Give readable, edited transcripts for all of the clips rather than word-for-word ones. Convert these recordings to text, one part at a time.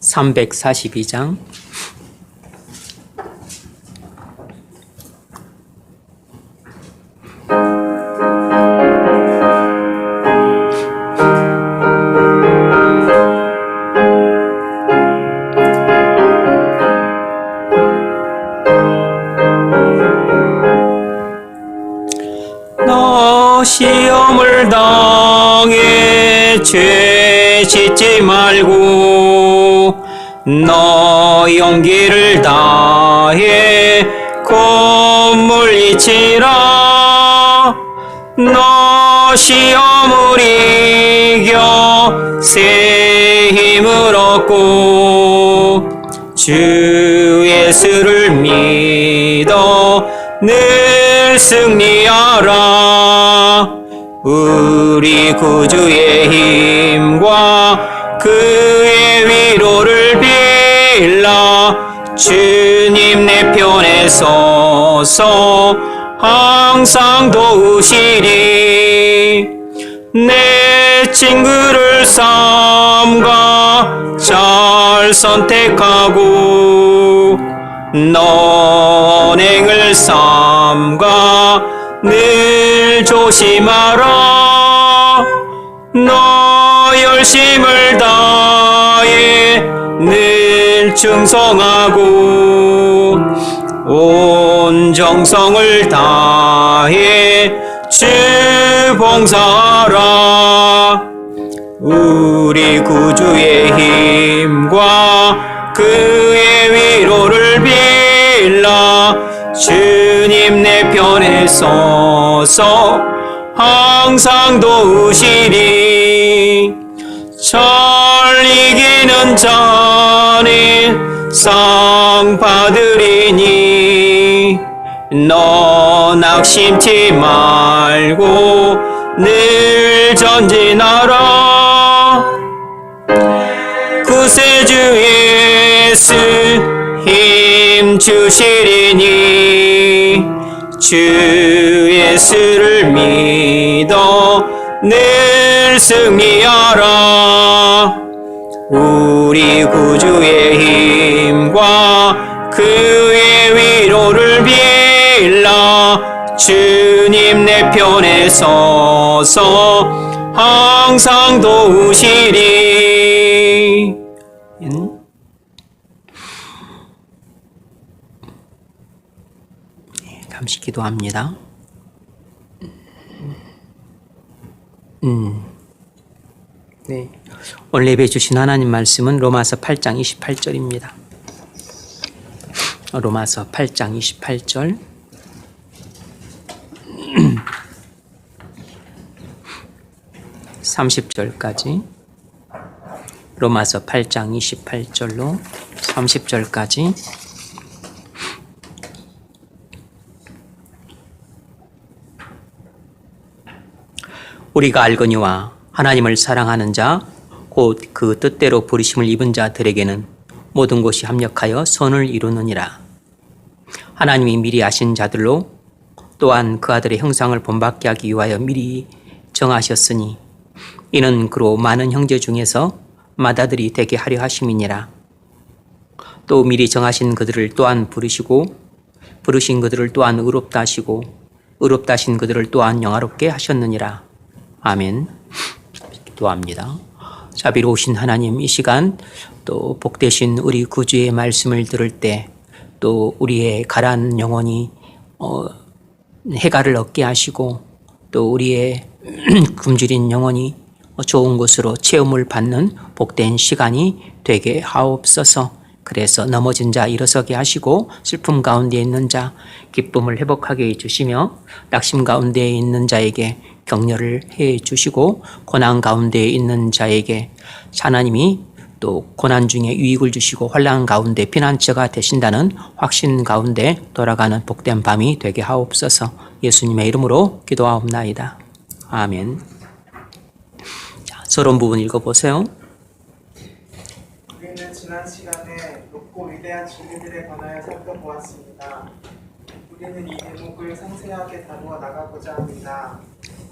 342장 너 시험을 당해 죄 짓지 말고 너 용기를 다해 곧 물리치라. 너 시험을 이겨 새 힘을 얻고 주 예수를 믿어 늘 승리하라. 우리 구주의 힘과 그의 위로를 빌라. 주님 내 편에 서서 항상 도우시리. 내 친구를 삼가 잘 선택하고 너 언행을 삼가 늘 조심하라. 너 열심을 다해 늘 충성하고 온 정성을 다해 주 봉사하라. 우리 구주의 힘과 그의 위로를 빌라. 주님 내 편에 서서 항상 도우시리. 잘 이기는 자는 상 받으리니 너 낙심치 말고 늘 전진하라. 구세주 예수 힘 주시리니 주 예수를 믿어 늘 승리하라. 우리 구주의 힘과 그의 위로를 빌라. 주님 내 편에 서서 항상 도우시리. 잠시 기도합니다. 네. 오늘 예배 주신 하나님 말씀은 로마서 8장 28절입니다. 로마서 8장 28절. (30절까지) 로마서 8장 28절로 30절까지 우리가 알거니와 하나님을 사랑하는 자 곧 그 뜻대로 부르심을 입은 자들에게는 모든 것이 합력하여 선을 이루느니라. 하나님이 미리 아신 자들로 또한 그 아들의 형상을 본받게 하기 위하여 미리 정하셨으니 이는 그로 많은 형제 중에서 맏아들이 되게 하려 하심이니라. 또 미리 정하신 그들을 또한 부르시고 부르신 그들을 또한 의롭다 하시고 의롭다 하신 그들을 또한 영화롭게 하셨느니라. 아멘. 기도합니다. 자비로우신 하나님, 이 시간 또 복되신 우리 구주의 말씀을 들을 때 또 우리의 가라앉은 영혼이 해가를 얻게 하시고 또 우리의 굶주린 영혼이 좋은 곳으로 체험을 받는 복된 시간이 되게 하옵소서. 그래서 넘어진 자 일어서게 하시고 슬픔 가운데 있는 자 기쁨을 회복하게 해주시며 낙심 가운데 있는 자에게 격려를 해주시고 고난 가운데 있는 자에게 하나님이 또 고난 중에 유익을 주시고 환난 가운데 피난처가 되신다는 확신 가운데 돌아가는 복된 밤이 되게 하옵소서. 예수님의 이름으로 기도하옵나이다. 아멘. 자, 서론 부분 읽어보세요. 우리는 지난 시간에 높고 위대한 진리들에 관하여 살펴보았습니다. 우리는 이 대목을 상세하게 다루어 나가고자 합니다.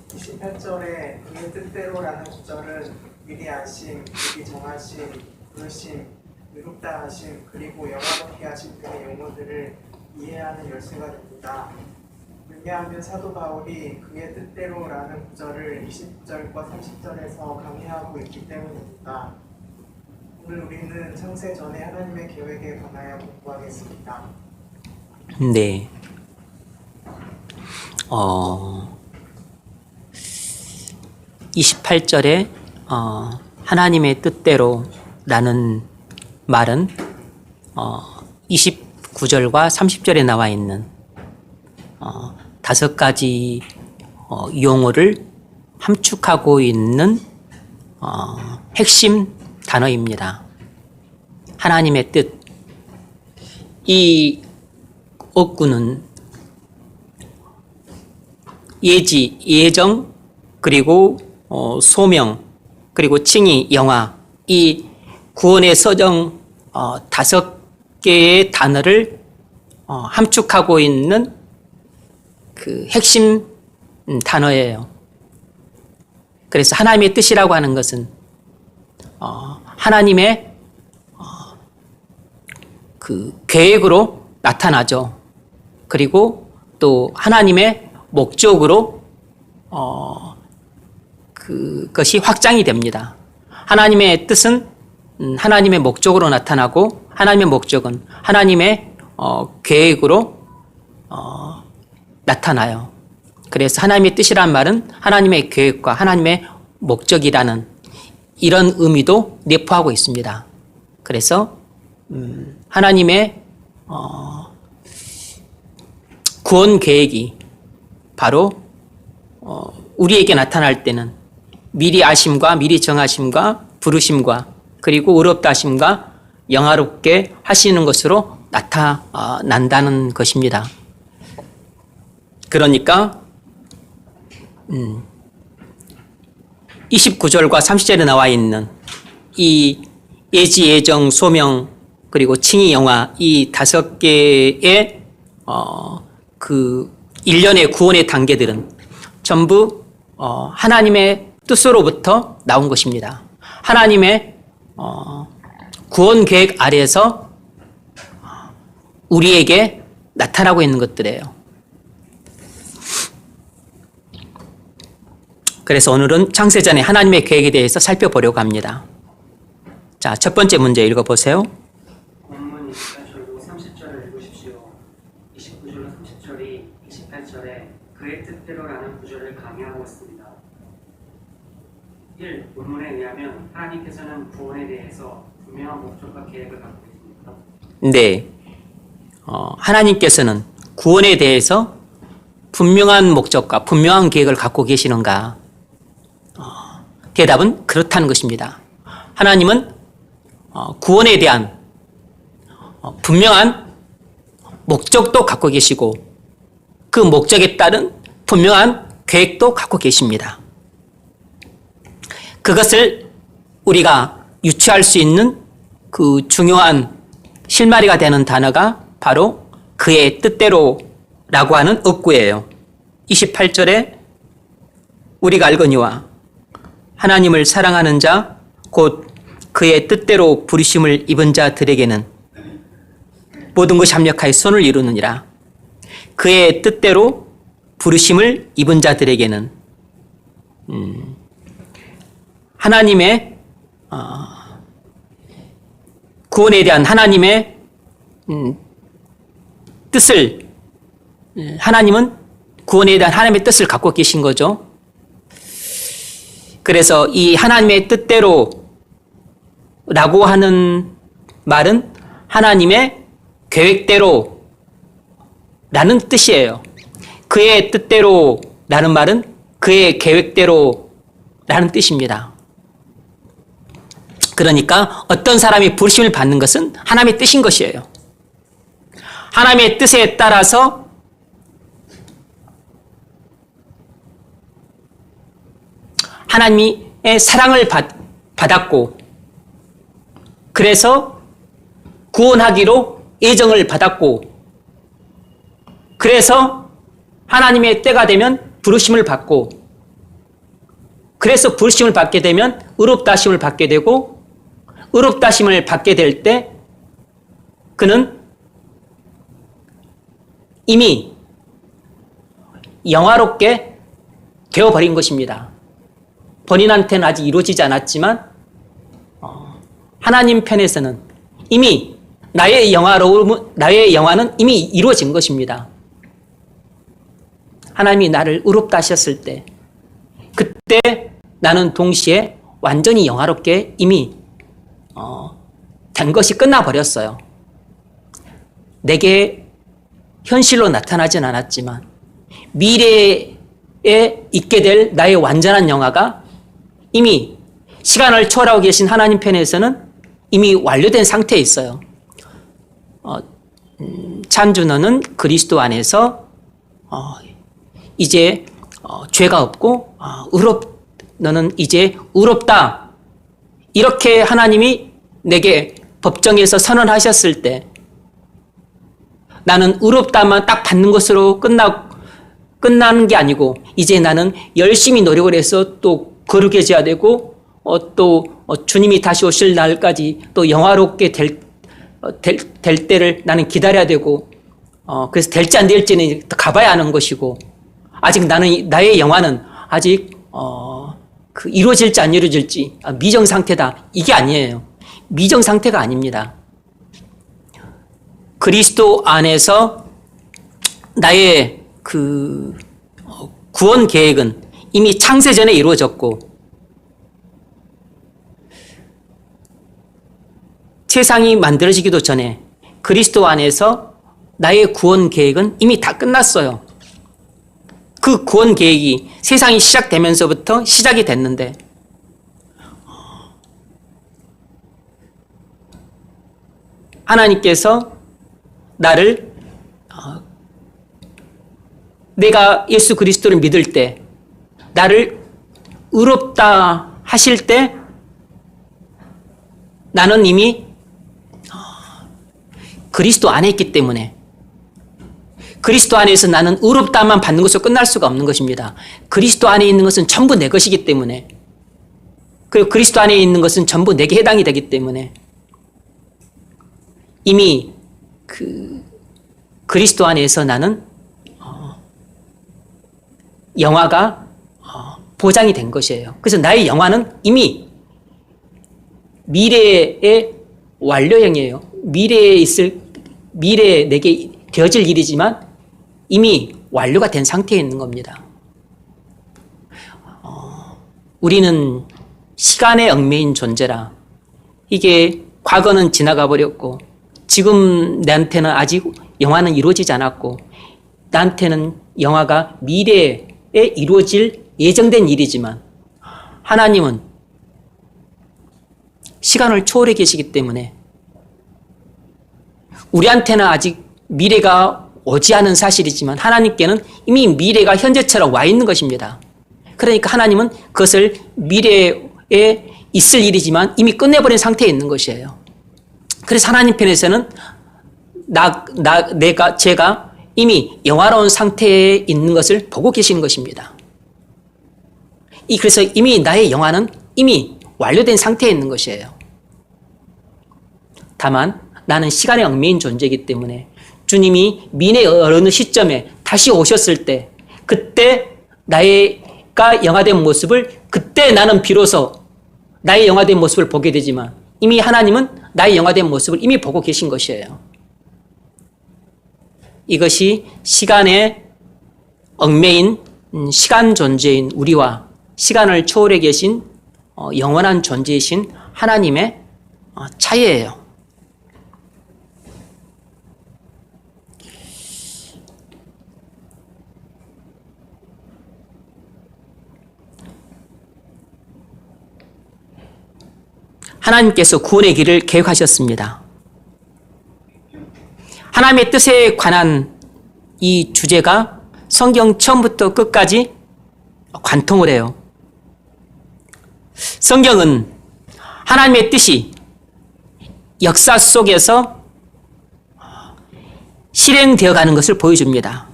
28절에 그의 뜻대로라는 구절은 미리 아심, 미리 정하심, 부르심, 의롭다 하심 그리고 영화롭게 하심 등의 용어들을 이해하는 열쇠가 됩니다. 왜냐하면 사도 바울이 그의 뜻대로라는 구절을 20절과 30절에서 강의하고 있기 때문입니다. 오늘 우리는 창세 전에 하나님의 계획에 관하여 공부하겠습니다. 네. 28절에 하나님의 뜻대로라는 말은 29절과 30절에 나와 있는 5가지 용어를 함축하고 있는 핵심 단어입니다. 하나님의 뜻. 이 어구는 예지, 예정, 그리고 소명, 그리고 칭의, 영화, 이 구원의 서정 5개의 단어를 함축하고 있는 그 핵심 단어예요. 그래서 하나님의 뜻이라고 하는 것은 하나님의 그 계획으로 나타나죠. 그리고 또 하나님의 목적으로 그것이 확장이 됩니다. 하나님의 뜻은 하나님의 목적으로 나타나고 하나님의 목적은 하나님의 계획으로 나타나요. 그래서 하나님의 뜻이란 말은 하나님의 계획과 하나님의 목적이라는 이런 의미도 내포하고 있습니다. 그래서 하나님의 구원 계획이 바로 우리에게 나타날 때는 미리 아심과 미리 정하심과 부르심과 그리고 의롭다 하심과 영화롭게 하시는 것으로 나타난다는 것입니다. 그러니까 29절과 30절에 나와 있는 이 예지, 예정, 소명, 그리고 칭의, 영화 이 5개의 그 일련의 구원의 단계들은 전부 하나님의 뜻으로부터 나온 것입니다. 하나님의 구원 계획 아래에서 우리에게 나타나고 있는 것들이에요. 그래서 오늘은 창세전의 하나님의 계획에 대해서 살펴보려고 합니다. 자, 첫 번째 문제 읽어보세요. 본문 28절로 30절을 읽으십시오. 29절로 30절이 28절에 그의 뜻대로라는 구절을 강의하고 있습니다. 1. 본문에 의하면 하나님께서는 구원에 대해서 분명한 목적과 계획을 갖고 계십니까? 네. 하나님께서는 구원에 대해서 분명한 목적과 분명한 계획을 갖고 계시는가? 대답은 그렇다는 것입니다. 하나님은 구원에 대한 분명한 목적도 갖고 계시고 그 목적에 따른 분명한 계획도 갖고 계십니다. 그것을 우리가 유추할 수 있는 그 중요한 실마리가 되는 단어가 바로 그의 뜻대로라고 하는 어구예요. 28절에 우리가 알거니와 하나님을 사랑하는 자 곧 그의 뜻대로 부르심을 입은 자들에게는 모든 것이 합력하여 선을 이루느니라. 그의 뜻대로 부르심을 입은 자들에게는 하나님의 구원에 대한 하나님의 뜻을 하나님은 구원에 대한 하나님의 뜻을 갖고 계신 거죠. 그래서 이 하나님의 뜻대로라고 하는 말은 하나님의 계획대로라는 뜻이에요. 그의 뜻대로라는 말은 그의 계획대로라는 뜻입니다. 그러니까 어떤 사람이 부르심을 받는 것은 하나님의 뜻인 것이에요. 하나님의 뜻에 따라서 하나님의 사랑을 받았고 그래서 구원하기로 예정을 받았고 그래서 하나님의 때가 되면 부르심을 받고 그래서 부르심을 받게 되면 의롭다 하심을 받게 되고 의롭다심을 받게 될 때 그는 이미 영화롭게 되어버린 것입니다. 본인한테는 아직 이루어지지 않았지만 하나님 편에서는 이미 나의 영화는 이미 이루어진 것입니다. 하나님이 나를 의롭다 하셨을 때 그때 나는 동시에 완전히 영화롭게 이미 된 것이 끝나버렸어요. 내게 현실로 나타나진 않았지만 미래에 있게 될 나의 완전한 영화가 이미 시간을 초월하고 계신 하나님 편에서는 이미 완료된 상태에 있어요. 찬준어는 그리스도 안에서 이제 죄가 없고 너는 이제 의롭다. 이렇게 하나님이 내게 법정에서 선언하셨을 때 나는 의롭다만 딱 받는 것으로 끝나는 게 아니고 이제 나는 열심히 노력을 해서 또 거룩해져야 되고 또 주님이 다시 오실 날까지 또 영화롭게 될 때를 나는 기다려야 되고 그래서 될지 안 될지는 가봐야 하는 것이고 아직 나의 영화는 아직 이루어질지 안 이루어질지 미정 상태다. 이게 아니에요. 미정 상태가 아닙니다. 그리스도 안에서 나의 구원 계획은 이미 창세 전에 이루어졌고 세상이 만들어지기도 전에 그리스도 안에서 나의 구원 계획은 이미 다 끝났어요. 그 구원 계획이 세상이 시작되면서부터 시작이 됐는데 하나님께서 나를 내가 예수 그리스도를 믿을 때 나를 의롭다 하실 때 나는 이미 그리스도 안에 있기 때문에 그리스도 안에서 나는 의롭다만 받는 것으로 끝날 수가 없는 것입니다. 그리스도 안에 있는 것은 전부 내 것이기 때문에 그리고 그리스도 안에 있는 것은 전부 내게 해당이 되기 때문에 이미 그리스도 안에서 나는 영화가 보장이 된 것이에요. 그래서 나의 영화는 이미 미래의 완료형이에요. 미래에 내게 되어질 일이지만 이미 완료가 된 상태에 있는 겁니다. 우리는 시간에 얽매인 존재라 이게 과거는 지나가 버렸고 지금 나한테는 아직 영화는 이루어지지 않았고 나한테는 영화가 미래에 이루어질 예정된 일이지만 하나님은 시간을 초월해 계시기 때문에 우리한테는 아직 미래가 오지 않은 사실이지만 하나님께는 이미 미래가 현재처럼 와 있는 것입니다. 그러니까 하나님은 그것을 미래에 있을 일이지만 이미 끝내버린 상태에 있는 것이에요. 그래서 하나님 편에서는 제가 이미 영화로운 상태에 있는 것을 보고 계시는 것입니다. 그래서 이미 나의 영화는 이미 완료된 상태에 있는 것이에요. 다만 나는 시간에 얽매인 존재이기 때문에 주님이 미래의 어느 시점에 다시 오셨을 때 그때 나가 영화된 모습을 그때 나는 비로소 나의 영화된 모습을 보게 되지만 이미 하나님은 나의 영화된 모습을 이미 보고 계신 것이에요. 이것이 시간에 얽매인 시간 존재인 우리와 시간을 초월해 계신 영원한 존재이신 하나님의 차이예요. 하나님께서 구원의 길을 계획하셨습니다. 하나님의 뜻에 관한 이 주제가 성경 처음부터 끝까지 관통을 해요. 성경은 하나님의 뜻이 역사 속에서 실행되어 가는 것을 보여줍니다.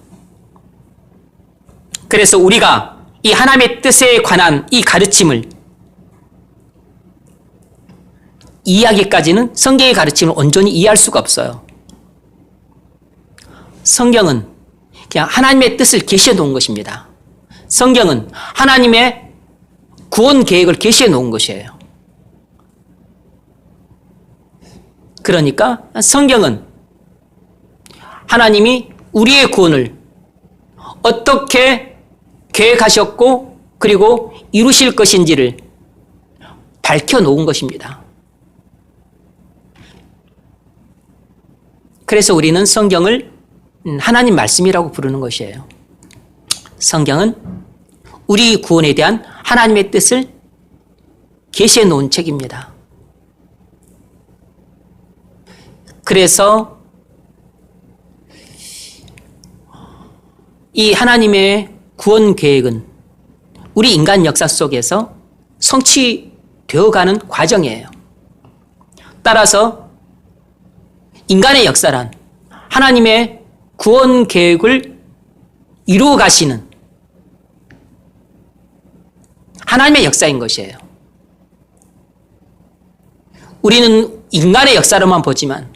그래서 우리가 이 하나님의 뜻에 관한 이 가르침을 이해하기까지는 성경의 가르침을 온전히 이해할 수가 없어요. 성경은 그냥 하나님의 뜻을 계시해 놓은 것입니다. 성경은 하나님의 구원 계획을 계시해 놓은 것이에요. 그러니까 성경은 하나님이 우리의 구원을 어떻게 계획하셨고 그리고 이루실 것인지를 밝혀 놓은 것입니다. 그래서 우리는 성경을 하나님 말씀이라고 부르는 것이에요. 성경은 우리 구원에 대한 하나님의 뜻을 계시해 놓은 책입니다. 그래서 이 하나님의 구원 계획은 우리 인간 역사 속에서 성취되어가는 과정이에요. 따라서 인간의 역사란 하나님의 구원 계획을 이루어 가시는 하나님의 역사인 것이에요. 우리는 인간의 역사로만 보지만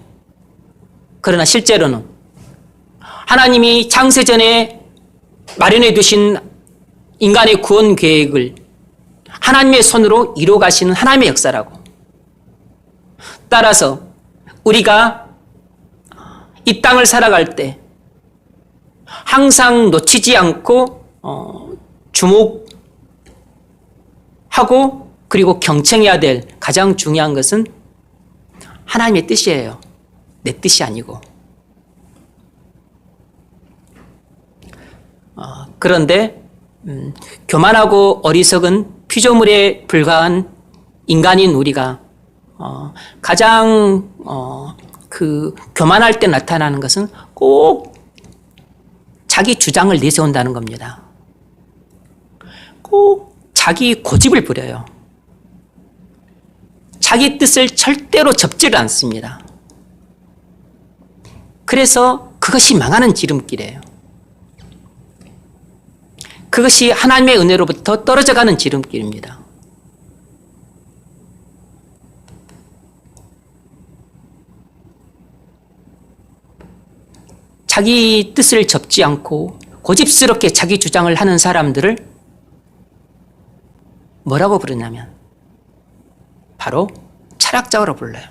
그러나 실제로는 하나님이 창세전에 마련해 두신 인간의 구원 계획을 하나님의 손으로 이루어 가시는 하나님의 역사라고. 따라서 우리가 이 땅을 살아갈 때 항상 놓치지 않고 주목하고 그리고 경청해야 될 가장 중요한 것은 하나님의 뜻이에요. 내 뜻이 아니고. 그런데 교만하고 어리석은 피조물에 불과한 인간인 우리가 가장 교만할 때 나타나는 것은 꼭 자기 주장을 내세운다는 겁니다. 꼭 자기 고집을 부려요. 자기 뜻을 절대로 접지를 않습니다. 그래서 그것이 망하는 지름길이에요. 그것이 하나님의 은혜로부터 떨어져가는 지름길입니다. 자기 뜻을 접지 않고 고집스럽게 자기 주장을 하는 사람들을 뭐라고 부르냐면 바로 철학자로 불러요.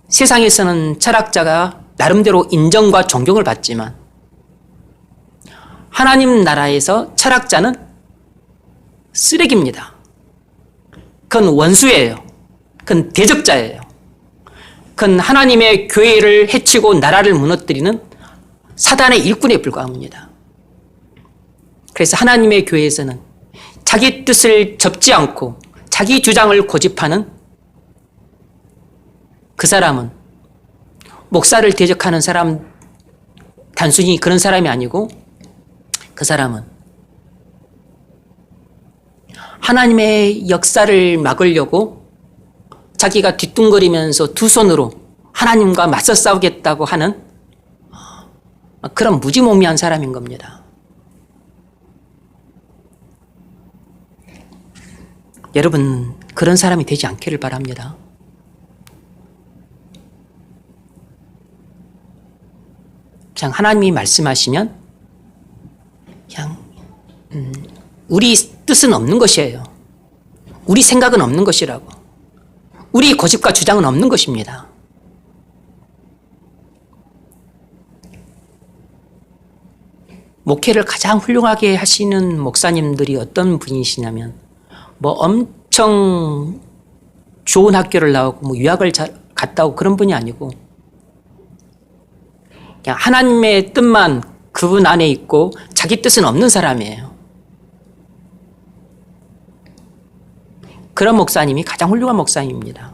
세상에서는 철학자가 나름대로 인정과 존경을 받지만 하나님 나라에서 철학자는 쓰레기입니다. 그건 원수예요. 그건 대적자예요. 그건 하나님의 교회를 해치고 나라를 무너뜨리는 사단의 일꾼에 불과합니다. 그래서 하나님의 교회에서는 자기 뜻을 접지 않고 자기 주장을 고집하는 그 사람은 목사를 대적하는 사람, 단순히 그런 사람이 아니고 그 사람은 하나님의 역사를 막으려고 자기가 뒤뚱거리면서 두 손으로 하나님과 맞서 싸우겠다고 하는 그런 무지몽매한 사람인 겁니다. 여러분, 그런 사람이 되지 않기를 바랍니다. 그냥 하나님이 말씀하시면 그냥 우리 뜻은 없는 것이에요. 우리 생각은 없는 것이라고. 우리 고집과 주장은 없는 것입니다. 목회를 가장 훌륭하게 하시는 목사님들이 어떤 분이시냐면 엄청 좋은 학교를 나오고 유학을 갔다 오고 그런 분이 아니고 그냥 하나님의 뜻만 그분 안에 있고 자기 뜻은 없는 사람이에요. 그런 목사님이 가장 훌륭한 목사님입니다.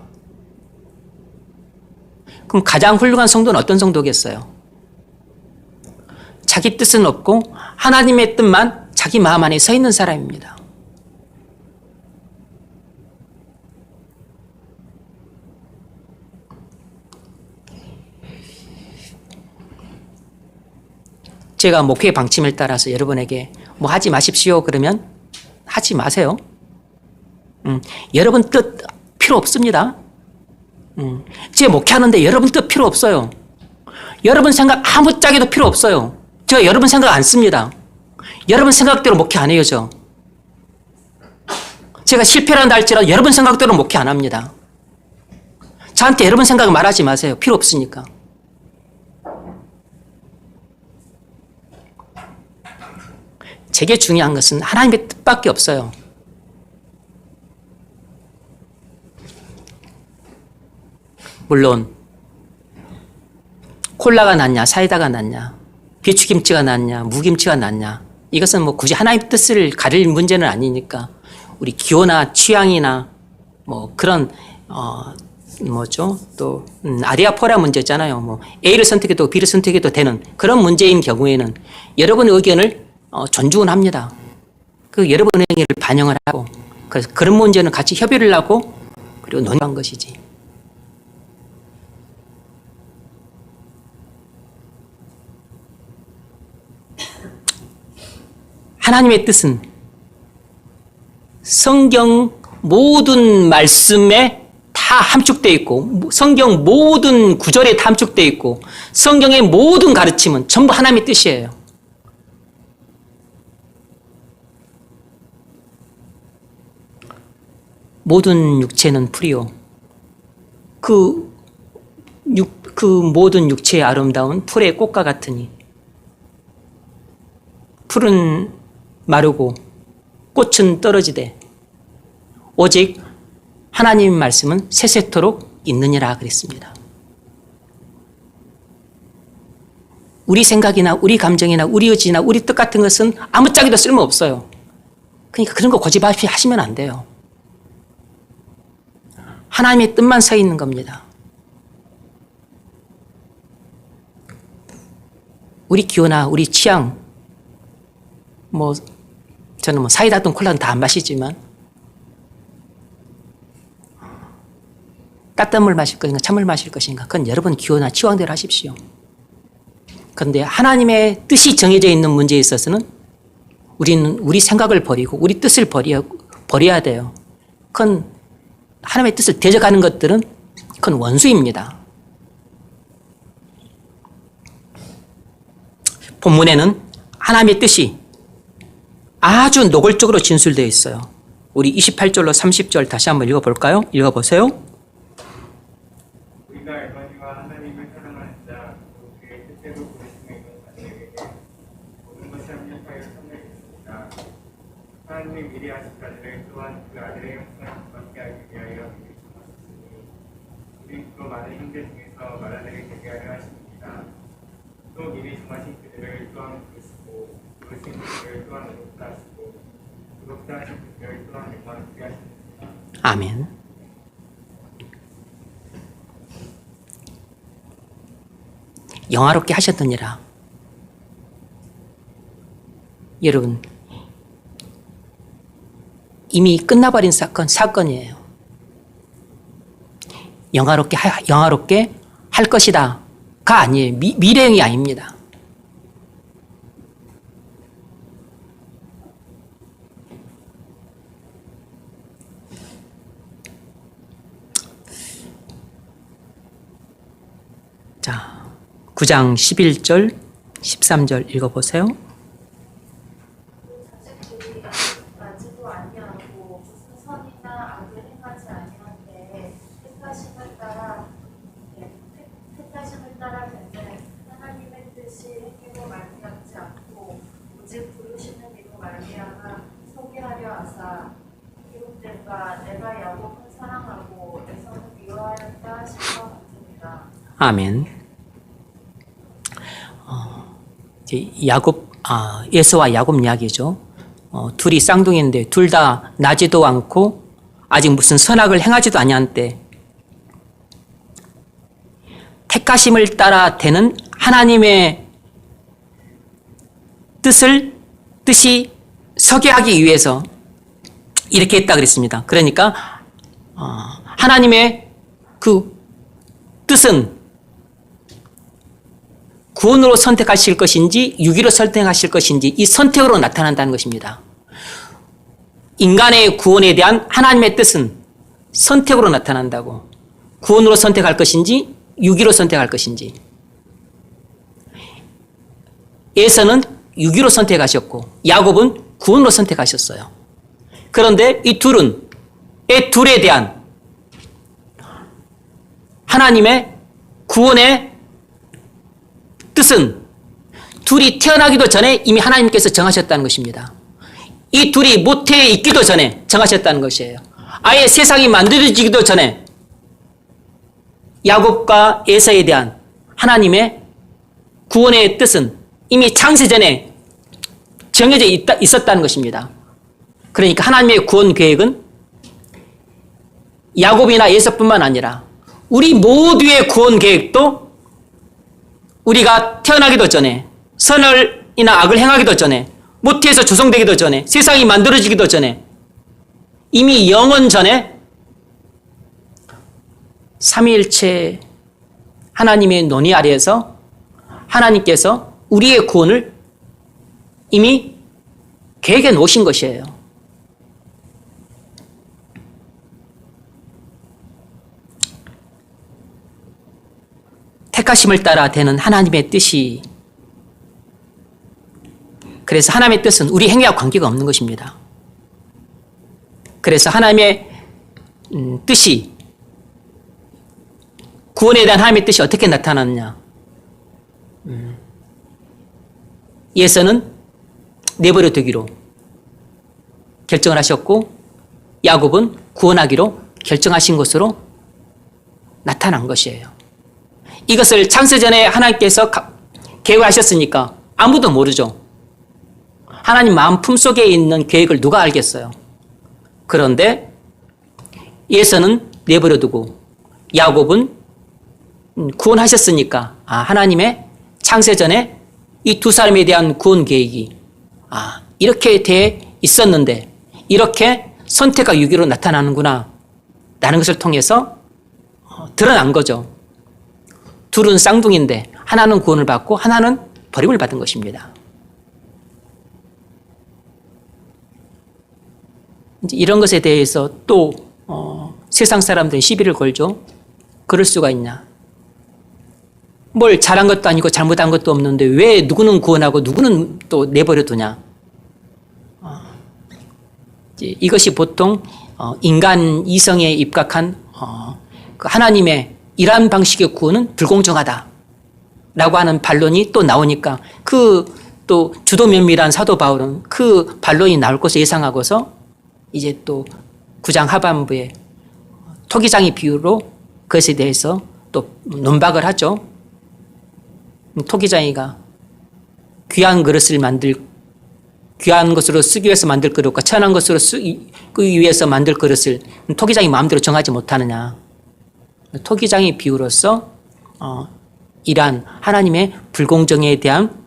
그럼 가장 훌륭한 성도는 어떤 성도겠어요? 자기 뜻은 없고 하나님의 뜻만 자기 마음 안에 서 있는 사람입니다. 제가 목회 방침을 따라서 여러분에게 하지 마십시오 그러면 하지 마세요. 여러분 뜻 필요 없습니다. 제 목회하는데 여러분 뜻 필요 없어요. 여러분 생각 아무짝에도 필요 없어요. 저 여러분 생각 안 씁니다. 여러분 생각대로 목회 안 해요, 저. 제가 실패한다 할지라도 여러분 생각대로 목회 안 합니다. 저한테 여러분 생각 말하지 마세요. 필요 없으니까. 제게 중요한 것은 하나님의 뜻밖에 없어요. 물론 콜라가 낫냐, 사이다가 낫냐, 비추김치가 낫냐, 무김치가 낫냐, 이것은 뭐 굳이 하나님의 뜻을 가릴 문제는 아니니까 우리 기호나 취향이나 뭐 그런 뭐죠? 또 아디아포라 문제잖아요. 뭐 A를 선택해도 B를 선택해도 되는 그런 문제인 경우에는 여러분의 의견을 존중은 합니다. 그 여러분의 의견을 반영을 하고 그래서 그런 문제는 같이 협의를 하고 그리고 논의한 것이지. 하나님의 뜻은 성경 모든 말씀에 다 함축되어 있고 성경 모든 구절에 다 함축되어 있고 성경의 모든 가르침은 전부 하나님의 뜻이에요. 모든 육체는 풀이요. 그 모든 육체의 아름다운 풀의 꽃과 같으니 풀은 마르고 꽃은 떨어지되 오직 하나님 말씀은 세세토록 있느니라 그랬습니다. 우리 생각이나 우리 감정이나 우리 의지나 우리 뜻 같은 것은 아무짝에도 쓸모없어요. 그러니까 그런 거 고집없이 하시면 안 돼요. 하나님의 뜻만 서 있는 겁니다. 우리 기호나 우리 취향, 뭐 저는 뭐 사이다든 콜라는 다 안 마시지만 따뜻한 물 마실 것인가 찬물 마실 것인가 그건 여러분 기호나 취향대로 하십시오. 그런데 하나님의 뜻이 정해져 있는 문제에 있어서는 우리는 우리 생각을 버리고 우리 뜻을 버려야 돼요. 그건 하나님의 뜻을 대적하는 것들은 그건 원수입니다. 본문에는 하나님의 뜻이 아주 노골적으로 진술되어 있어요. 우리 28절로 30절 다시 한번 읽어볼까요? 읽어보세요. 우리가 에바니와 하나님을 사랑하는 자, 그의 뜻대로 부르심에 있는 자들에게 모든 것이 합력하여 선택했습니다. 하나님이 미리 하신 자들을 또한 그 아들의 형상을 받게 하기 위하여 미리 정하셨으니 우리 그 많은 형제 중에서 말하되게 되게 하려 하십니다. 또 미리 정하신 그들을 또한 부르시고 부르신 그들을 또한 의롭다 하시고 의롭다 하신 그들을 또한 영광스럽게 하십니다. 아멘. 영화롭게 하셨느니라. 여러분, 이미 끝나버린 사건이에요. 영화롭게 할 것이다가 아니에요. 미래형이 아닙니다. 자, 9장 11절, 13절 읽어보세요. 자식들이 나지도 아니하고 무슨 선이나 악을 행하지 아니한데 택하심을 따라 되는 하나님의 뜻이 행위로 말미암지 않고 오직 부르시는 이로 말미암아 소개하려 하사 기록된 바 내가 야곱을 사랑하고 에서는 미워하였다 하신 것 같습니다. 아멘. 에서와 야곱 이야기죠. 둘이 쌍둥이인데 둘 다 나지도 않고 아직 무슨 선악을 행하지도 아니한때 택하심을 따라 되는 하나님의 뜻이 서게하기 위해서 이렇게 했다 그랬습니다. 그러니까 하나님의 그 뜻은 구원으로 선택하실 것인지 유기로 선택하실 것인지 이 선택으로 나타난다는 것입니다. 인간의 구원에 대한 하나님의 뜻은 선택으로 나타난다고. 구원으로 선택할 것인지 유기로 선택할 것인지. 에서는 유기로 선택하셨고 야곱은 구원으로 선택하셨어요. 그런데 이 둘에 대한 하나님의 구원의 뜻은 둘이 태어나기도 전에 이미 하나님께서 정하셨다는 것입니다. 이 둘이 모태에 있기도 전에 정하셨다는 것이에요. 아예 세상이 만들어지기도 전에 야곱과 에서에 대한 하나님의 구원의 뜻은 이미 창세 전에 정해져 있었다는 것입니다. 그러니까 하나님의 구원 계획은 야곱이나 에서뿐만 아니라 우리 모두의 구원 계획도 우리가 태어나기도 전에 선을이나 악을 행하기도 전에 모태에서 조성되기도 전에 세상이 만들어지기도 전에 이미 영원 전에 삼위일체 하나님의 논의 아래에서 하나님께서 우리의 구원을 이미 계획해 놓으신 것이에요. 택하심을 따라 되는 하나님의 뜻이, 그래서 하나님의 뜻은 우리 행위와 관계가 없는 것입니다. 그래서 하나님의 뜻이, 구원에 대한 하나님의 뜻이 어떻게 나타났느냐. 예서는 내버려 두기로 결정을 하셨고 야곱은 구원하기로 결정하신 것으로 나타난 것이에요. 이것을 창세전에 하나님께서 계획하셨으니까 아무도 모르죠. 하나님 마음 품속에 있는 계획을 누가 알겠어요. 그런데 예서는 내버려 두고 야곱은 구원하셨으니까 하나님의 창세전에 이 두 사람에 대한 구원 계획이 이렇게 돼 있었는데 이렇게 선택과 유기로 나타나는구나 라는 것을 통해서 드러난 거죠. 둘은 쌍둥이인데 하나는 구원을 받고 하나는 버림을 받은 것입니다. 이제 이런 것에 대해서 또 세상 사람들은 시비를 걸죠. 그럴 수가 있냐. 뭘 잘한 것도 아니고 잘못한 것도 없는데 왜 누구는 구원하고 누구는 또 내버려 두냐. 이것이 보통 인간 이성에 입각한 그 하나님의 이러한 방식의 구원은 불공정하다 라고 하는 반론이 또 나오니까 그 또 주도 면밀한 사도 바울은 그 반론이 나올 것을 예상하고서 이제 또 9장 하반부에 토기장의 비유로 그것에 대해서 또 논박을 하죠. 토기장이가 귀한 것으로 쓰기 위해서 만들 그릇과 천한 것으로 쓰기 위해서 만들 그릇을 토기장이 마음대로 정하지 못하느냐. 토기장의 비유로서 이러한 하나님의 불공정에 대한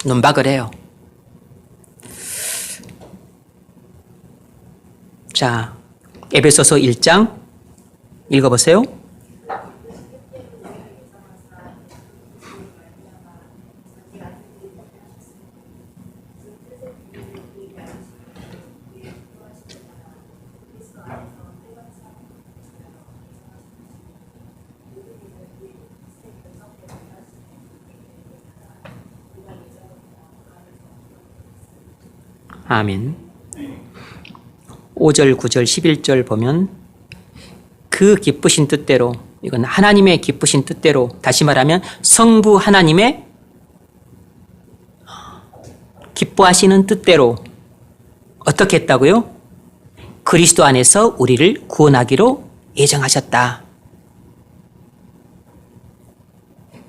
논박을 해요. 자, 에베소서 1장 읽어보세요. 아멘. 5절, 9절, 11절 보면 그 기쁘신 뜻대로, 이건 하나님의 기쁘신 뜻대로, 다시 말하면 성부 하나님의 기뻐하시는 뜻대로 어떻게 했다고요? 그리스도 안에서 우리를 구원하기로 예정하셨다.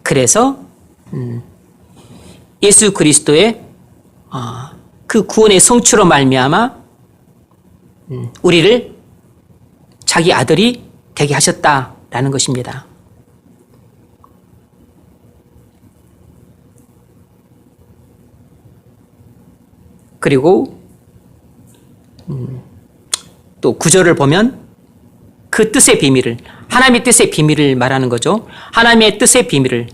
그래서 예수 그리스도의 그 구원의 성취로 말미암아 우리를 자기 아들이 되게 하셨다라는 것입니다. 그리고 또 9절을 보면 그 뜻의 비밀을, 하나님의 뜻의 비밀을 말하는 거죠. 하나님의 뜻의 비밀을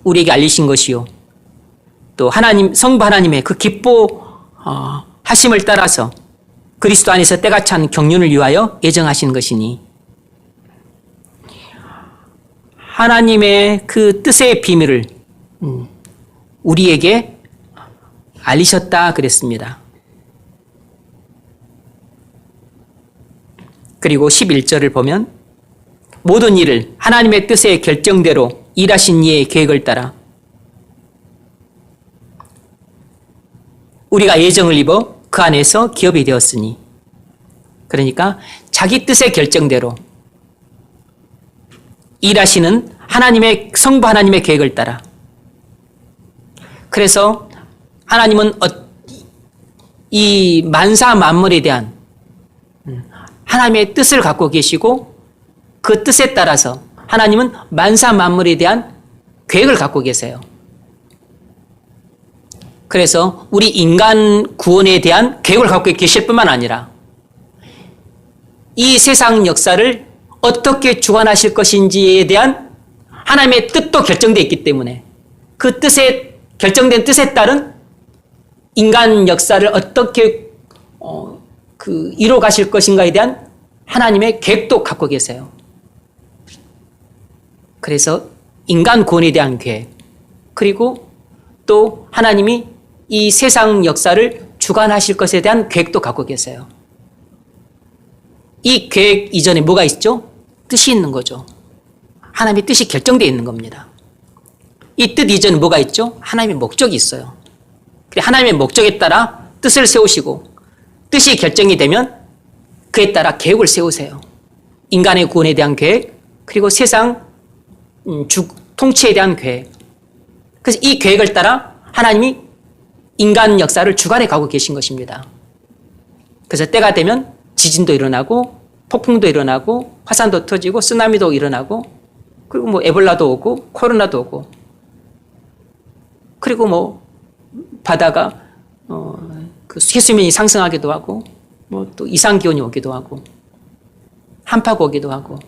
우리에게 알리신 것이요. 또 성부 하나님의 그 기뻐하시는 하심을 따라서 그리스도 안에서 때가 찬 경륜을 위하여 예정하신 것이니 하나님의 그 뜻의 비밀을 우리에게 알리셨다 그랬습니다. 그리고 11절을 보면 모든 일을 하나님의 뜻의 결정대로 일하신 이의 계획을 따라 우리가 예정을 입어 그 안에서 기업이 되었으니, 그러니까 자기 뜻의 결정대로 일하시는 하나님의 성부 하나님의 계획을 따라. 그래서 하나님은 이 만사 만물에 대한 하나님의 뜻을 갖고 계시고 그 뜻에 따라서 하나님은 만사 만물에 대한 계획을 갖고 계세요. 그래서 우리 인간 구원에 대한 계획을 갖고 계실 뿐만 아니라 이 세상 역사를 어떻게 주관하실 것인지에 대한 하나님의 뜻도 결정되어 있기 때문에 그 뜻에 결정된 뜻에 따른 인간 역사를 어떻게 이뤄 가실 것인가에 대한 하나님의 계획도 갖고 계세요. 그래서 인간 구원에 대한 계획, 그리고 또 하나님이 이 세상 역사를 주관하실 것에 대한 계획도 갖고 계세요. 이 계획 이전에 뭐가 있죠? 뜻이 있는 거죠. 하나님의 뜻이 결정되어 있는 겁니다. 이 뜻 이전에 뭐가 있죠? 하나님의 목적이 있어요. 하나님의 목적에 따라 뜻을 세우시고 뜻이 결정이 되면 그에 따라 계획을 세우세요. 인간의 구원에 대한 계획, 그리고 세상 통치에 대한 계획. 그래서 이 계획을 따라 하나님이 인간 역사를 주관해 가고 계신 것입니다. 그래서 때가 되면 지진도 일어나고 폭풍도 일어나고 화산도 터지고 쓰나미도 일어나고 그리고 뭐 에볼라도 오고 코로나도 오고 그리고 뭐 바다가 그 해수면이 상승하기도 하고 뭐 또 이상 기온이 오기도 하고 한파가 오기도 하고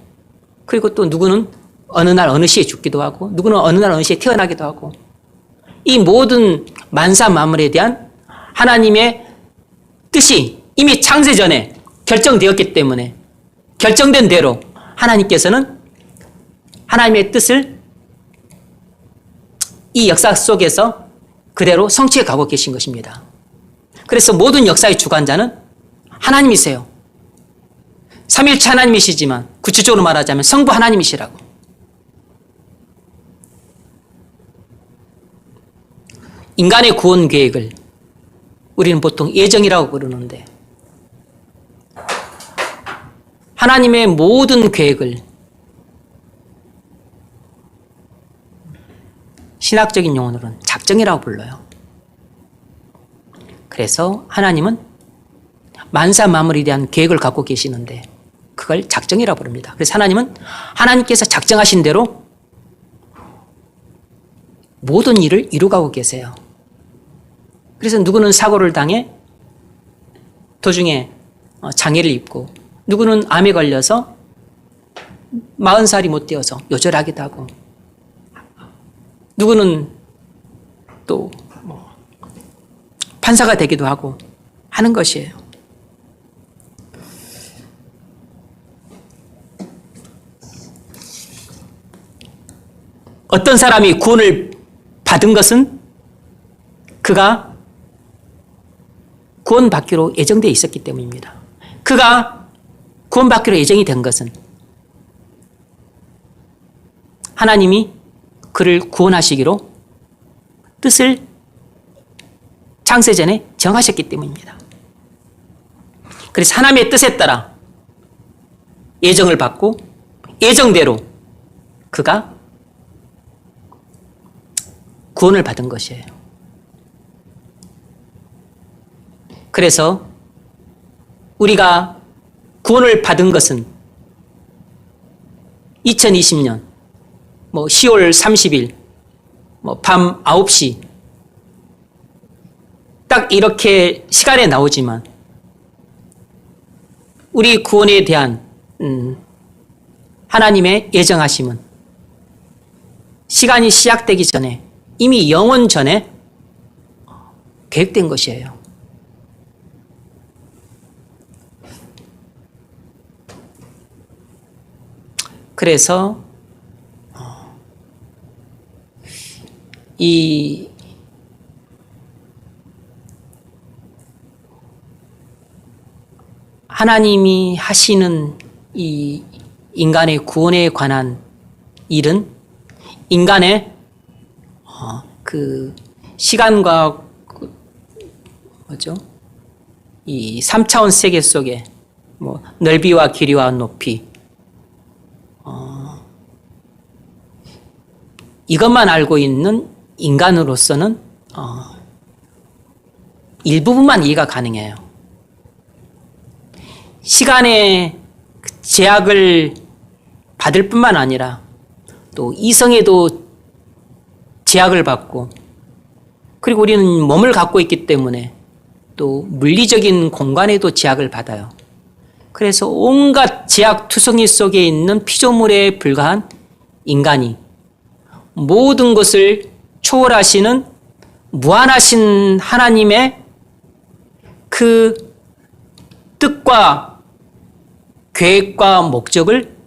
그리고 또 누구는 어느 날 어느 시에 죽기도 하고 누구는 어느 날 어느 시에 태어나기도 하고 이 모든 만사 만물에 대한 하나님의 뜻이 이미 창세 전에 결정되었기 때문에 결정된 대로 하나님께서는 하나님의 뜻을 이 역사 속에서 그대로 성취해 가고 계신 것입니다. 그래서 모든 역사의 주관자는 하나님이세요. 삼일체 하나님이시지만 구체적으로 말하자면 성부 하나님이시라고. 인간의 구원 계획을 우리는 보통 예정이라고 부르는데 하나님의 모든 계획을 신학적인 용어로는 작정이라고 불러요. 그래서 하나님은 만사 만물에 대한 계획을 갖고 계시는데 그걸 작정이라고 부릅니다. 그래서 하나님은 하나님께서 작정하신 대로 모든 일을 이루어가고 계세요. 그래서 누구는 사고를 당해 도중에 장애를 입고 누구는 암에 걸려서 40살이 못 되어서 요절하기도 하고 누구는 또 판사가 되기도 하고 하는 것이에요. 어떤 사람이 구원을 받은 것은 그가 구원받기로 예정되어 있었기 때문입니다. 그가 구원받기로 예정이 된 것은 하나님이 그를 구원하시기로 뜻을 창세전에 정하셨기 때문입니다. 그래서 하나님의 뜻에 따라 예정을 받고 예정대로 그가 구원을 받은 것이에요. 그래서 우리가 구원을 받은 것은 2020년 10월 30일 밤 9시 딱 이렇게 시간에 나오지만 우리 구원에 대한 하나님의 예정하심은 시간이 시작되기 전에 이미 영원 전에 계획된 것이에요. 그래서 이 하나님이 하시는 이 인간의 구원에 관한 일은 인간의 그 시간과 뭐죠? 이 3차원 세계 속에 뭐 넓이와 길이와 높이 이것만 알고 있는 인간으로서는 일부분만 이해가 가능해요. 시간의 제약을 받을 뿐만 아니라 또 이성에도 제약을 받고, 그리고 우리는 몸을 갖고 있기 때문에 또 물리적인 공간에도 제약을 받아요. 그래서 온갖 제약 투성이 속에 있는 피조물에 불과한 인간이 모든 것을 초월하시는 무한하신 하나님의 그 뜻과 계획과 목적을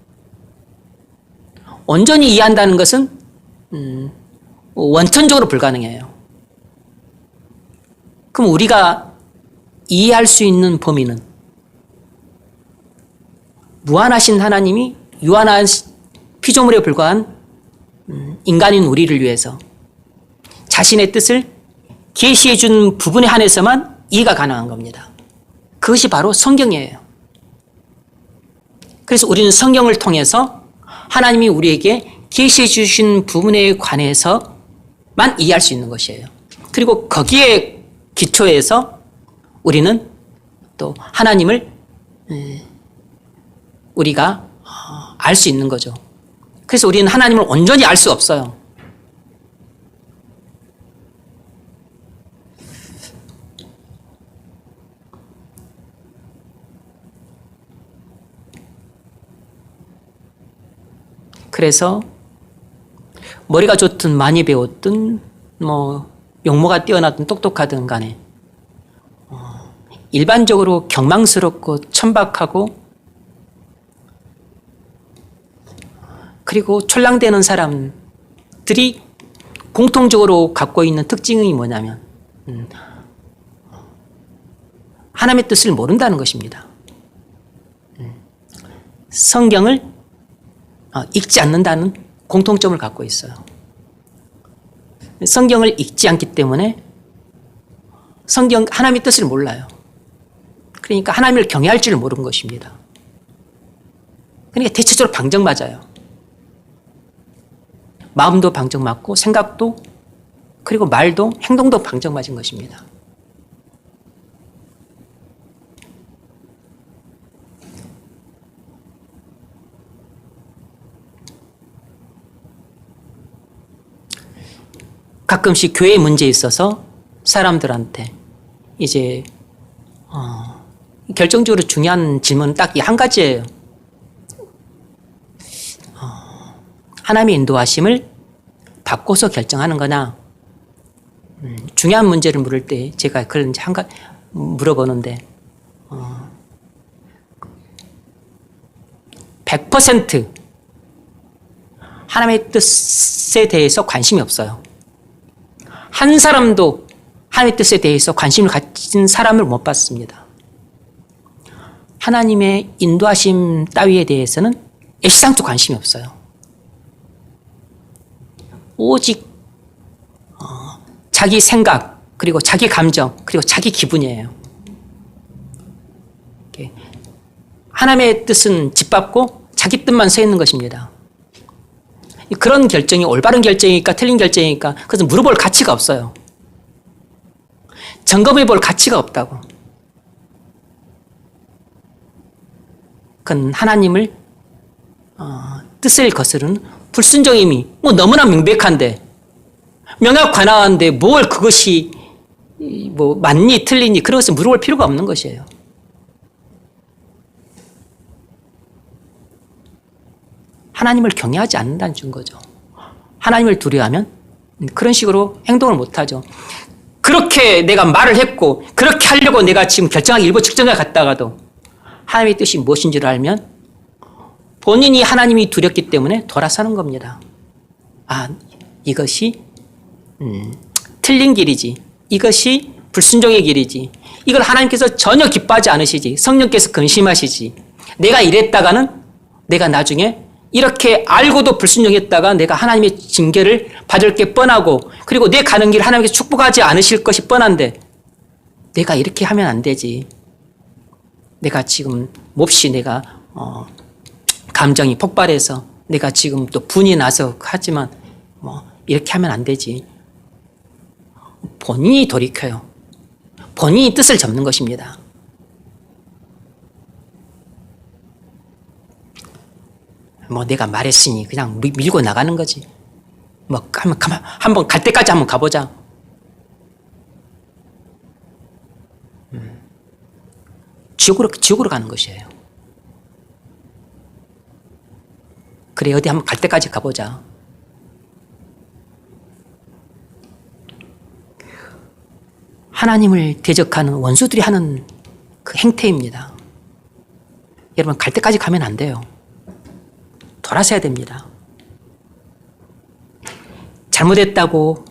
온전히 이해한다는 것은 원천적으로 불가능해요. 그럼 우리가 이해할 수 있는 범위는 무한하신 하나님이 유한한 피조물에 불과한 인간인 우리를 위해서 자신의 뜻을 계시해 준 부분에 한해서만 이해가 가능한 겁니다. 그것이 바로 성경이에요. 그래서 우리는 성경을 통해서 하나님이 우리에게 계시해 주신 부분에 관해서만 이해할 수 있는 것이에요. 그리고 거기에 기초해서 우리는 또 하나님을 우리가 알 수 있는 거죠. 그래서 우리는 하나님을 온전히 알 수 없어요. 그래서 머리가 좋든 많이 배웠든 뭐 용모가 뛰어나든 똑똑하든 간에 일반적으로 경망스럽고 천박하고 그리고 촐랑대는 사람들이 공통적으로 갖고 있는 특징이 뭐냐면 하나님의 뜻을 모른다는 것입니다. 성경을 읽지 않는다는 공통점을 갖고 있어요. 성경을 읽지 않기 때문에 하나님의 뜻을 몰라요. 그러니까 하나님을 경외할 줄 모르는 것입니다. 그러니까 대체적으로 방정맞아요. 마음도 방정맞고 생각도 그리고 말도 행동도 방정맞은 것입니다. 가끔씩 교회의 문제에 있어서 사람들한테 이제 결정적으로 중요한 질문은 딱 이 한 가지예요. 하나님의 인도하심을 받고서 결정하는 거나 중요한 문제를 물을 때 제가 그런 이제 물어보는데 100% 하나님의 뜻에 대해서 관심이 없어요. 한 사람도 하나님의 뜻에 대해서 관심을 가진 사람을 못 봤습니다. 하나님의 인도하심 따위에 대해서는 애시당초 관심이 없어요. 오직 자기 생각, 그리고 자기 감정, 그리고 자기 기분이에요. 하나님의 뜻은 짓밟고 자기 뜻만 서 있는 것입니다. 그런 결정이 올바른 결정이니까 틀린 결정이니까 그것은 물어볼 가치가 없어요. 점검해 볼 가치가 없다고. 그건 하나님을 뜻을 거스르는 불순종임이 뭐 너무나 명백한데 명확관화한데 뭘 그것이 뭐 맞니 틀리니 그런 것을 물어볼 필요가 없는 것이에요. 하나님을 경외하지 않는다는 준 거죠. 하나님을 두려워하면 그런 식으로 행동을 못하죠. 그렇게 내가 말을 했고 그렇게 하려고 내가 지금 결정하기 일부 직전에 갔다가도 하나님의 뜻이 무엇인지를 알면 본인이 하나님이 두렵기 때문에 돌아서는 겁니다. 아, 이것이 틀린 길이지. 이것이 불순종의 길이지. 이걸 하나님께서 전혀 기뻐하지 않으시지. 성령께서 근심하시지. 내가 이랬다가는 내가 나중에 이렇게 알고도 불순종했다가 내가 하나님의 징계를 받을 게 뻔하고, 그리고 내 가는 길 하나님께서 축복하지 않으실 것이 뻔한데 내가 이렇게 하면 안 되지. 내가 지금 몹시 내가 감정이 폭발해서 내가 지금 또 분이 나서 하지만 이렇게 하면 안 되지. 본인이 돌이켜요. 본인이 뜻을 접는 것입니다. 내가 말했으니 그냥 밀고 나가는 거지. 한번 갈 때까지 한번 가보자. 지옥으로 가는 것이에요. 그래, 어디 한번 갈 때까지 가보자. 하나님을 대적하는 원수들이 하는 그 행태입니다. 여러분, 갈 때까지 가면 안 돼요. 돌아서야 됩니다. 잘못했다고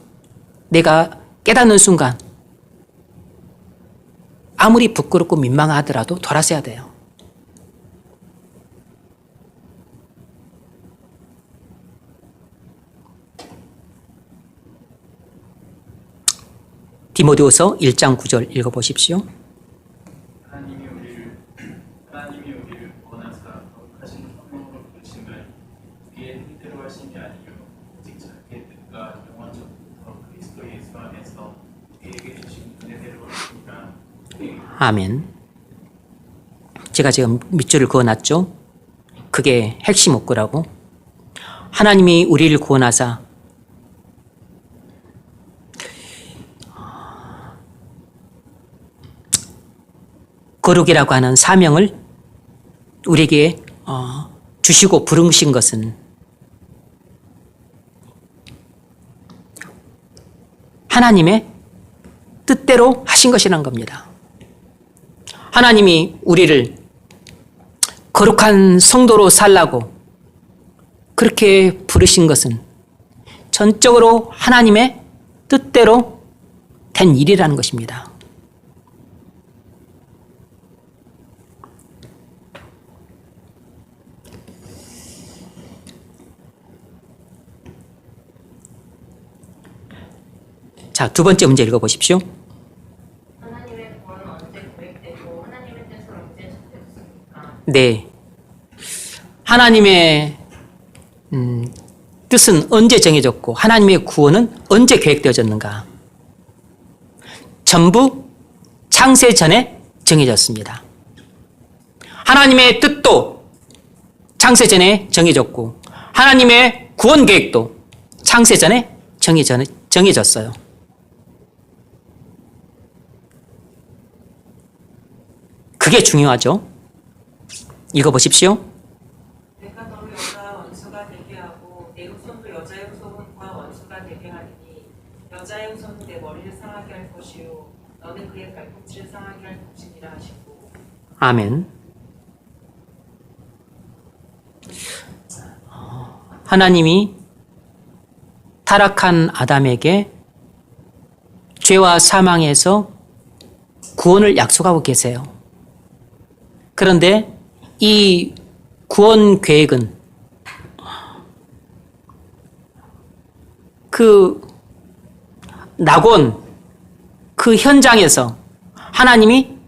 내가 깨닫는 순간 아무리 부끄럽고 민망하더라도 돌아서야 돼요. 디모데후서 1장 9절 읽어보십시오. 하나님이 우리를 원하사 거룩하신 성령으로 부르심을 우리의 뜻대로 하신 게 아니요 오직 자기의 뜻과 영원전부터 그리스도 예수 안에서 우리에게 주신 은혜대로 하시니라. 아멘. 제가 지금 밑줄을 그어놨죠. 그게 핵심 문구라고. 하나님이 우리를 구원하사 거룩이라고 하는 사명을 우리에게 주시고 부르신 것은 하나님의 뜻대로 하신 것이라는 겁니다. 하나님이 우리를 거룩한 성도로 살라고 그렇게 부르신 것은 전적으로 하나님의 뜻대로 된 일이라는 것입니다. 자, 두 번째 문제 읽어보십시오. 하나님의 구원은 언제 계획되고 하나님의 뜻은 언제 시작됐습니까? 네. 하나님의 뜻은 언제 정해졌고 하나님의 구원은 언제 계획되어졌는가? 전부 창세 전에 정해졌습니다. 하나님의 뜻도 창세 전에 정해졌고 하나님의 구원 계획도 창세 전에 정해졌어요. 그게 중요하죠. 읽어보십시오. 내가 너를 여자와 원수가 되게 하고 내 후손도 여자의 후손과 원수가 되게 하리니 여자의 후손은 내 머리를 상하게 할 것이요 너는 그의 발꿈치를 상하게 할 것이니라 하시고. 아멘. 하나님이 타락한 아담에게 죄와 사망에서 구원을 약속하고 계세요. 그런데 이 구원 계획은 그 낙원 그 현장에서 하나님이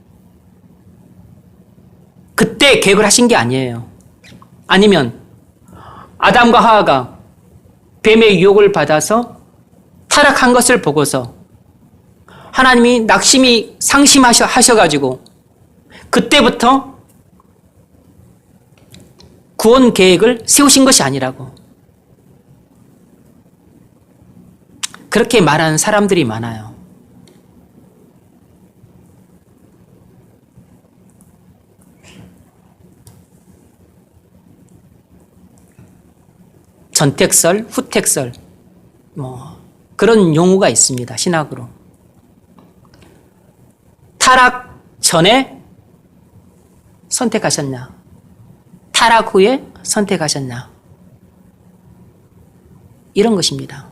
그때 계획을 하신 게 아니에요. 아니면 아담과 하와가 뱀의 유혹을 받아서 타락한 것을 보고서 하나님이 낙심이 상심하셔가지고 그때부터 구원 계획을 세우신 것이 아니라고. 그렇게 말하는 사람들이 많아요. 전택설, 후택설, 그런 용어가 있습니다. 신학으로. 타락 전에 선택하셨냐? 타락 후에 선택하셨나? 이런 것입니다.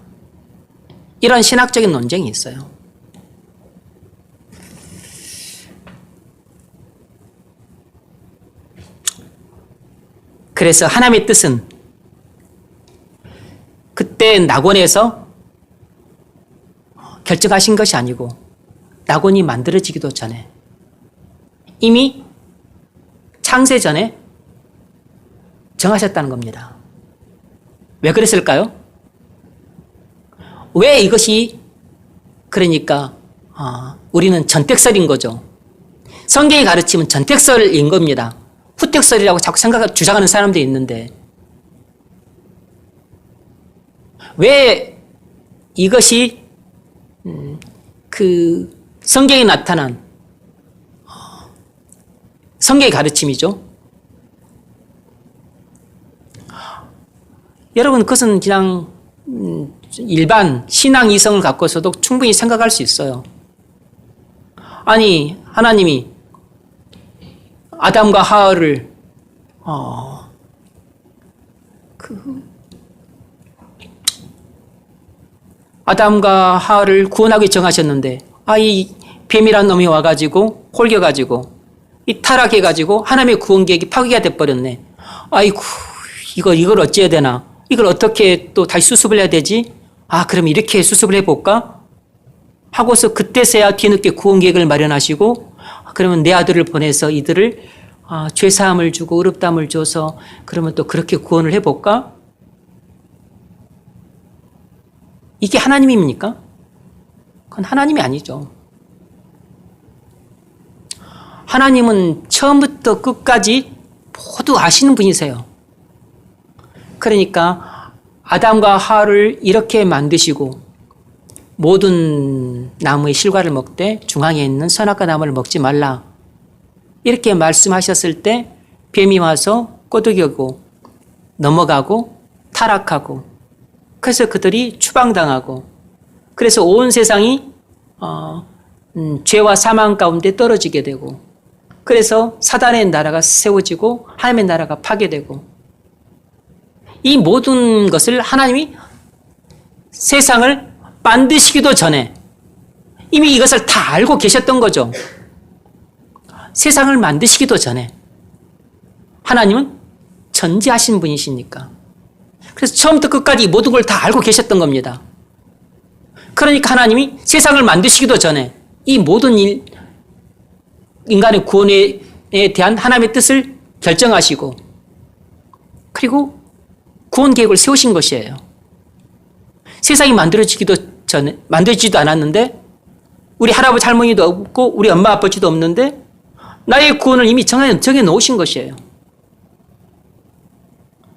이런 신학적인 논쟁이 있어요. 그래서 하나님의 뜻은 그때 낙원에서 결정하신 것이 아니고 낙원이 만들어지기도 전에 이미 창세 전에 정하셨다는 겁니다. 왜 그랬을까요? 왜 이것이 그러니까 우리는 전택설인 거죠. 성경이 가르치면 전택설인 겁니다. 후택설이라고 자꾸 주장하는 사람들이 있는데 왜 이것이 그 성경에 나타난 성경의 가르침이죠. 여러분 그것은 그냥 일반 신앙 이성을 갖고서도 충분히 생각할 수 있어요. 아니 하나님이 아담과 하와를 아담과 하와를 구원하기 정하셨는데 이 뱀이란 놈이 와가지고 홀겨가지고 이 타락해가지고 하나님의 구원 계획이 파괴가 돼버렸네. 아이고 이걸 어찌해야 되나? 이걸 어떻게 또 다시 수습을 해야 되지? 그럼 이렇게 수습을 해볼까? 하고서 그때서야 뒤늦게 구원 계획을 마련하시고 그러면 내 아들을 보내서 이들을 죄사함을 주고 의롭다함을 줘서 그러면 또 그렇게 구원을 해볼까? 이게 하나님입니까? 그건 하나님이 아니죠. 하나님은 처음부터 끝까지 모두 아시는 분이세요. 그러니까 아담과 하와를 이렇게 만드시고 모든 나무의 실과를 먹되 중앙에 있는 선악과 나무를 먹지 말라. 이렇게 말씀하셨을 때 뱀이 와서 꼬드겨고 넘어가고 타락하고 그래서 그들이 추방당하고 그래서 온 세상이 죄와 사망 가운데 떨어지게 되고 그래서 사단의 나라가 세워지고 하나님의 나라가 파괴되고 이 모든 것을 하나님이 세상을 만드시기도 전에 이미 이것을 다 알고 계셨던 거죠. 세상을 만드시기도 전에 하나님은 전지하신 분이시니까 그래서 처음부터 끝까지 모든 걸 다 알고 계셨던 겁니다. 그러니까 하나님이 세상을 만드시기도 전에 이 모든 인간의 구원에 대한 하나님의 뜻을 결정하시고 그리고 구원 계획을 세우신 것이에요. 세상이 만들어지지도 않았는데 우리 할아버지 할머니도 없고 우리 엄마 아버지도 없는데 나의 구원을 이미 정해 놓으신 것이에요.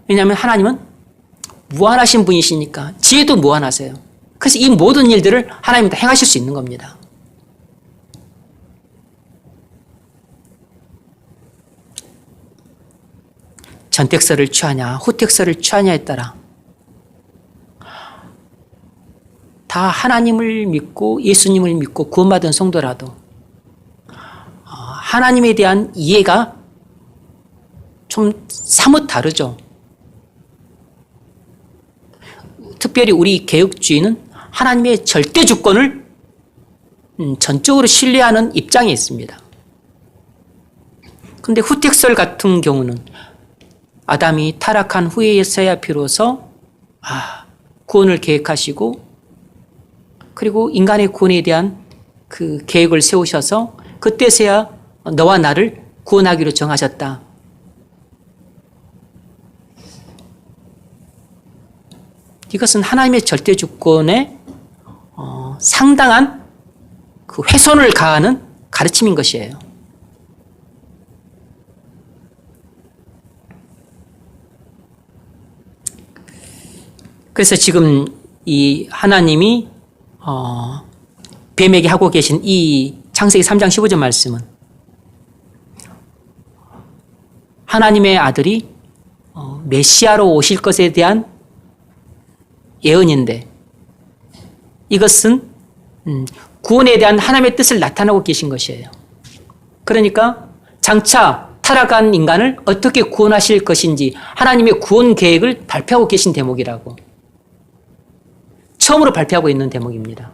왜냐하면 하나님은 무한하신 분이시니까 지혜도 무한하세요. 그래서 이 모든 일들을 하나님이 다 행하실 수 있는 겁니다. 전택설을 취하냐 후택설을 취하냐에 따라 다 하나님을 믿고 예수님을 믿고 구원받은 성도라도 하나님에 대한 이해가 좀 사뭇 다르죠. 특별히 우리 개혁주의는 하나님의 절대 주권을 전적으로 신뢰하는 입장에 있습니다. 그런데 후택설 같은 경우는 아담이 타락한 후에서야 비로소 구원을 계획하시고 그리고 인간의 구원에 대한 그 계획을 세우셔서 그때서야 너와 나를 구원하기로 정하셨다. 이것은 하나님의 절대 주권에 상당한 그 훼손을 가하는 가르침인 것이에요. 그래서 지금 이 하나님이 뱀에게 하고 계신 이 창세기 3장 15절 말씀은 하나님의 아들이 메시아로 오실 것에 대한 예언인데 이것은 구원에 대한 하나님의 뜻을 나타내고 계신 것이에요. 그러니까 장차 타락한 인간을 어떻게 구원하실 것인지 하나님의 구원 계획을 발표하고 계신 대목이라고. 처음으로 발표하고 있는 대목입니다.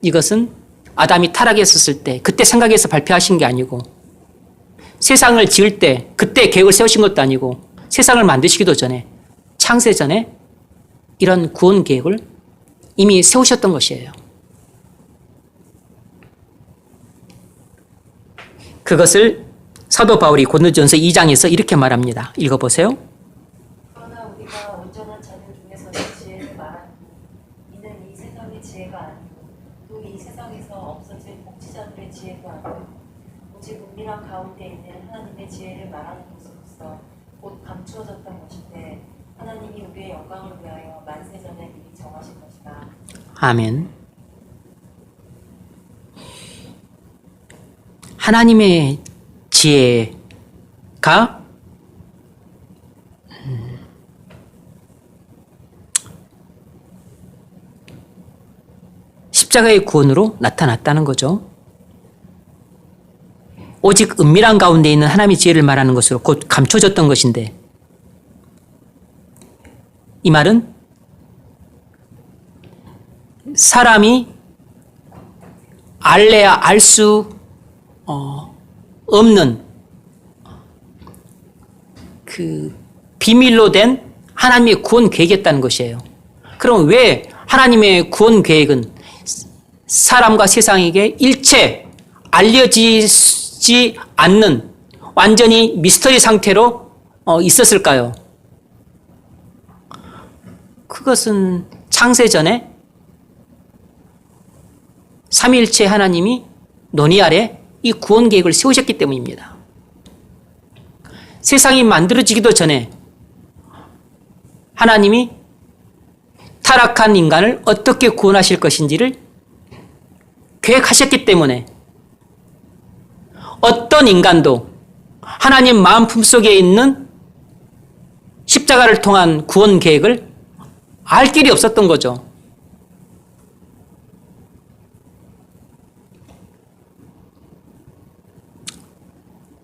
이것은 아담이 타락했었을 때 그때 생각해서 발표하신 게 아니고 세상을 지을 때 그때 계획을 세우신 것도 아니고 세상을 만드시기도 전에 창세 전에 이런 구원 계획을 이미 세우셨던 것이에요. 그것을 사도 바울이 고린도전서 2장에서 이렇게 말합니다. 읽어보세요. 그러나 우리가 온전한 자들 중에서 지혜를 말하니 이는 이 세상의 지혜가 아니고 또 이 세상에서 없어질 복지자들의 지혜도 아니고 오직 은밀한 가운데 있는 하나님의 지혜를 말하는 것으로서 곧 감추어졌던 것인데 하나님이 우리의 영광을 위하여 만세전에 미리 정하신 것이다. 아멘. 하나님의 지혜가 십자가의 구원으로 나타났다는 거죠. 오직 은밀한 가운데 있는 하나님의 지혜를 말하는 것으로 곧 감춰졌던 것인데 이 말은 사람이 알래야 알 수 없는 그 비밀로 된 하나님의 구원 계획이었다는 것이에요. 그럼 왜 하나님의 구원 계획은 사람과 세상에게 일체 알려지지 않는 완전히 미스터리 상태로 있었을까요? 그것은 창세전에 삼위일체 하나님이 논의 아래 이 구원 계획을 세우셨기 때문입니다. 세상이 만들어지기도 전에 하나님이 타락한 인간을 어떻게 구원하실 것인지를 계획하셨기 때문에 어떤 인간도 하나님 마음 품속에 있는 십자가를 통한 구원 계획을 알 길이 없었던 거죠.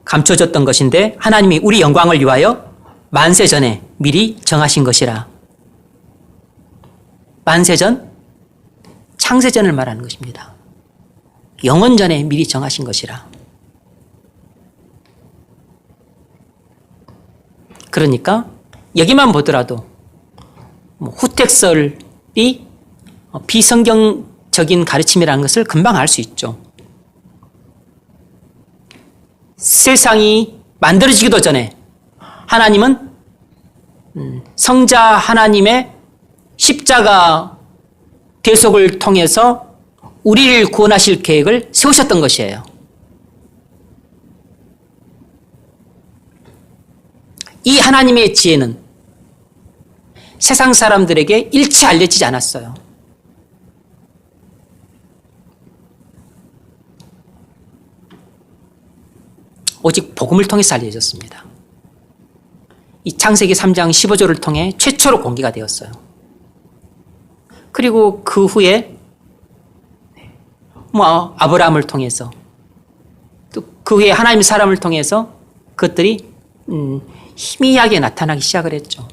감춰졌던 것인데 하나님이 우리 영광을 위하여 만세전에 미리 정하신 것이라. 만세전, 창세전을 말하는 것입니다. 영원전에 미리 정하신 것이라. 그러니까 여기만 보더라도 후택설이 비성경적인 가르침이라는 것을 금방 알 수 있죠. 세상이 만들어지기도 전에 하나님은 성자 하나님의 십자가 대속을 통해서 우리를 구원하실 계획을 세우셨던 것이에요. 이 하나님의 지혜는 세상 사람들에게 일체 알려지지 않았어요. 오직 복음을 통해서 알려졌습니다. 이 창세기 3장 15절을 통해 최초로 공개가 되었어요. 그리고 그 후에 아브라함을 통해서 또 그 후에 하나님의 사람을 통해서 그것들이 희미하게 나타나기 시작을 했죠.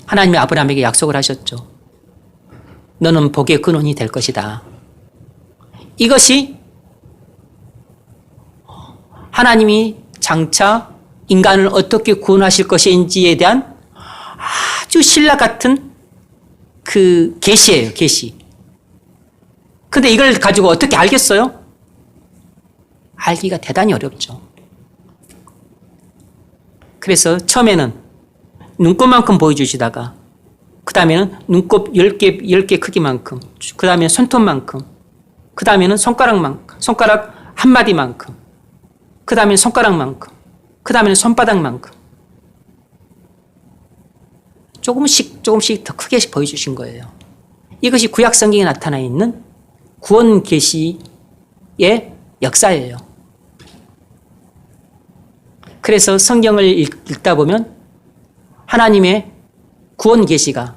하나님이 아브라함에게 약속을 하셨죠. 너는 복의 근원이 될 것이다. 이것이 하나님이 장차 인간을 어떻게 구원하실 것인지에 대한 아주 신라 같은 그 계시예요, 계시. 근데 이걸 가지고 어떻게 알겠어요? 알기가 대단히 어렵죠. 그래서 처음에는 눈곱만큼 보여주시다가 그 다음에는 눈곱 10개 크기만큼, 그 다음에는 손톱만큼, 그 다음에는 손가락 한마디만큼, 그 다음에는 손가락만큼, 그 다음에는 손바닥만큼 조금씩 더 크게 보여주신 거예요. 이것이 구약 성경에 나타나 있는 구원 계시의 역사예요. 그래서 성경을 읽다 보면 하나님의 구원 계시가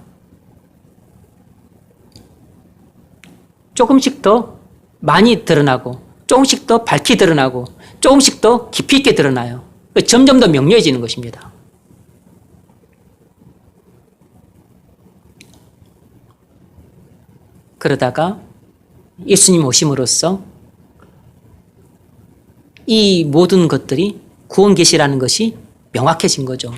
조금씩 더 많이 드러나고 조금씩 더 밝게 드러나고 조금씩 더 깊이 있게 드러나요. 점점 더 명료해지는 것입니다. 그러다가 예수님 오심으로써 이 모든 것들이 구원 계시라는 것이 명확해진 거죠.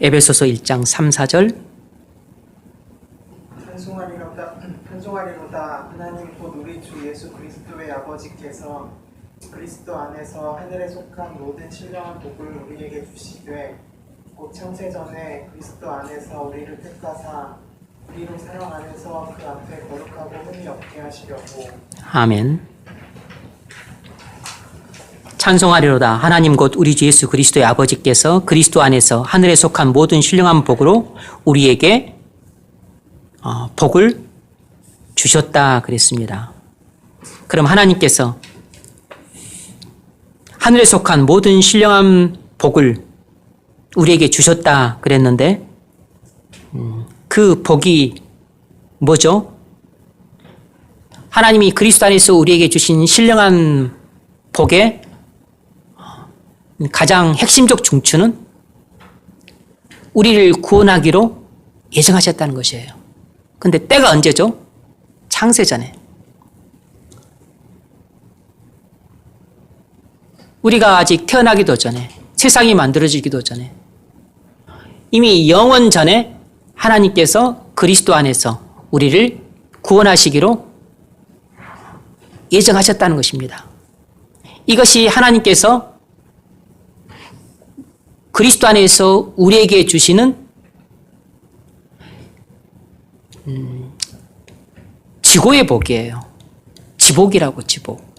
에베소서 1장 3, 4절 찬송하리로다 하나님 곧 우리 주 예수 그리스도의 아버지께서 그리스도 안에서 하늘에 속한 모든 신령한 복을 우리에게 주시되 곧 창세전에 그리스도 안에서 우리를 택하사 우리로 사랑 안에서 그 앞에 거룩하고 흠이 없게 하시려고. 아멘. 찬송하리로다 하나님 곧 우리 주 예수 그리스도의 아버지께서 그리스도 안에서 하늘에 속한 모든 신령한 복으로 우리에게 복을 주셨다 그랬습니다. 그럼 하나님께서 하늘에 속한 모든 신령한 복을 우리에게 주셨다 그랬는데 그 복이 뭐죠? 하나님이 그리스도 안에서 우리에게 주신 신령한 복의 가장 핵심적 중추는 우리를 구원하기로 예정하셨다는 것이에요. 근데 때가 언제죠? 창세전에. 우리가 아직 태어나기도 전에, 세상이 만들어지기도 전에 이미 영원 전에 하나님께서 그리스도 안에서 우리를 구원하시기로 예정하셨다는 것입니다. 이것이 하나님께서 그리스도 안에서 우리에게 주시는 지고의 복이에요. 지복이라고, 지복.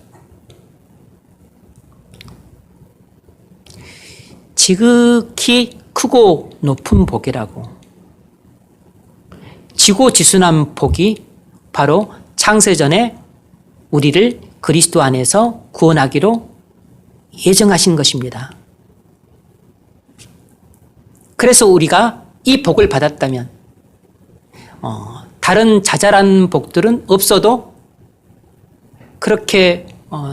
지극히 크고 높은 복이라고. 지고지순한 복이 바로 창세전에 우리를 그리스도 안에서 구원하기로 예정하신 것입니다. 그래서 우리가 이 복을 받았다면 다른 자잘한 복들은 없어도 그렇게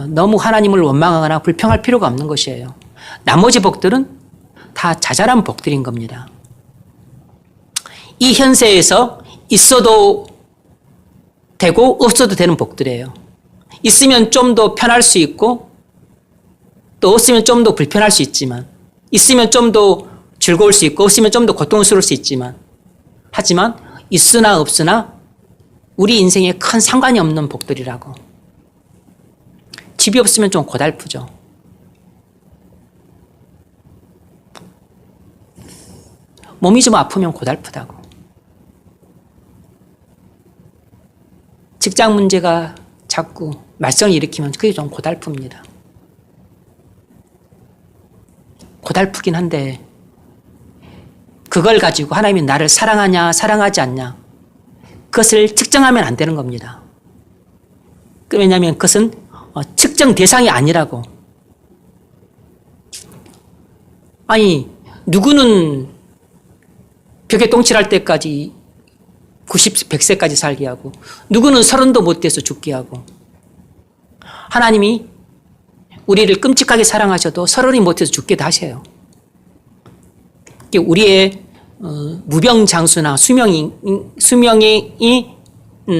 너무 하나님을 원망하거나 불평할 필요가 없는 것이에요. 나머지 복들은 다 자잘한 복들인 겁니다. 이 현세에서 있어도 되고 없어도 되는 복들이에요. 있으면 좀 더 편할 수 있고 또 없으면 좀 더 불편할 수 있지만 있으면 좀 더 즐거울 수 있고 없으면 좀 더 고통스러울 수 있지만 하지만 있으나 없으나 우리 인생에 큰 상관이 없는 복들이라고. 집이 없으면 좀 고달프죠. 몸이 좀 아프면 고달프다고. 직장 문제가 자꾸 말썽을 일으키면 그게 좀 고달픕니다. 고달프긴 한데 그걸 가지고 하나님이 나를 사랑하냐 사랑하지 않냐 그것을 측정하면 안 되는 겁니다. 왜냐하면 그것은 측정 대상이 아니라고. 아니 누구는 벽에 똥칠할 때까지 90, 100세까지 살게 하고 누구는 30도 못 돼서 죽게 하고 하나님이 우리를 끔찍하게 사랑하셔도 30이 못 돼서 죽게도 하셔요. 우리의 무병장수나 수명이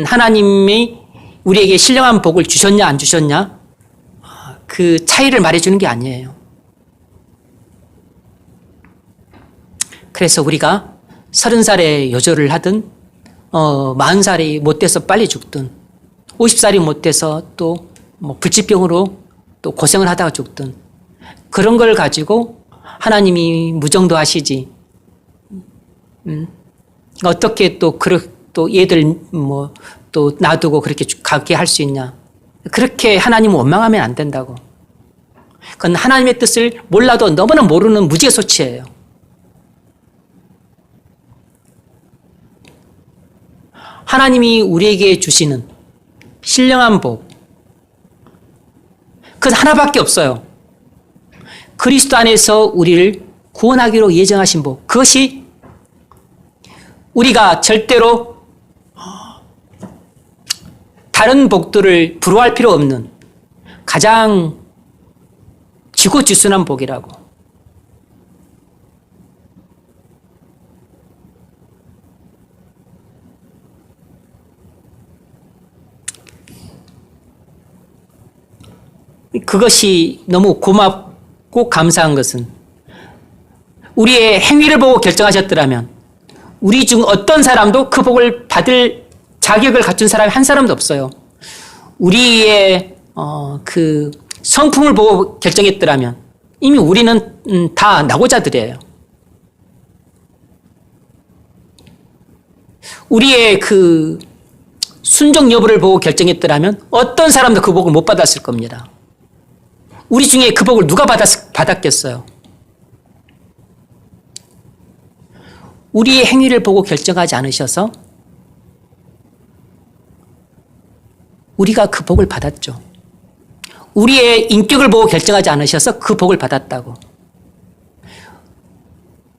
하나님이 우리에게 신령한 복을 주셨냐 안 주셨냐 그 차이를 말해주는 게 아니에요. 그래서 우리가 30살에 여조를 하든 40살이 못 돼서 빨리 죽든 50살이 못 돼서 또 뭐 불치병으로 또 고생을 하다가 죽든 그런 걸 가지고 하나님이 무정도하시지. 어떻게 또 얘들 뭐 또 놔두고 그렇게 가게 할 수 있냐. 그렇게 하나님을 원망하면 안 된다고. 그건 하나님의 뜻을 몰라도 너무나 모르는 무지개소치예요. 하나님이 우리에게 주시는 신령한 복 그건 하나밖에 없어요. 그리스도 안에서 우리를 구원하기로 예정하신 복. 그것이 우리가 절대로 다른 복들을 부러워할 필요 없는 가장 지고지순한 복이라고. 그것이 너무 고맙고 감사한 것은 우리의 행위를 보고 결정하셨더라면 우리 중 어떤 사람도 그 복을 받을 자격을 갖춘 사람이 한 사람도 없어요. 우리의 그 성품을 보고 결정했더라면 이미 우리는 다 낙오자들이에요. 우리의 그 순종 여부를 보고 결정했더라면 어떤 사람도 그 복을 못 받았을 겁니다. 우리 중에 그 복을 누가 받았겠어요? 우리의 행위를 보고 결정하지 않으셔서 우리가 그 복을 받았죠. 우리의 인격을 보고 결정하지 않으셔서 그 복을 받았다고.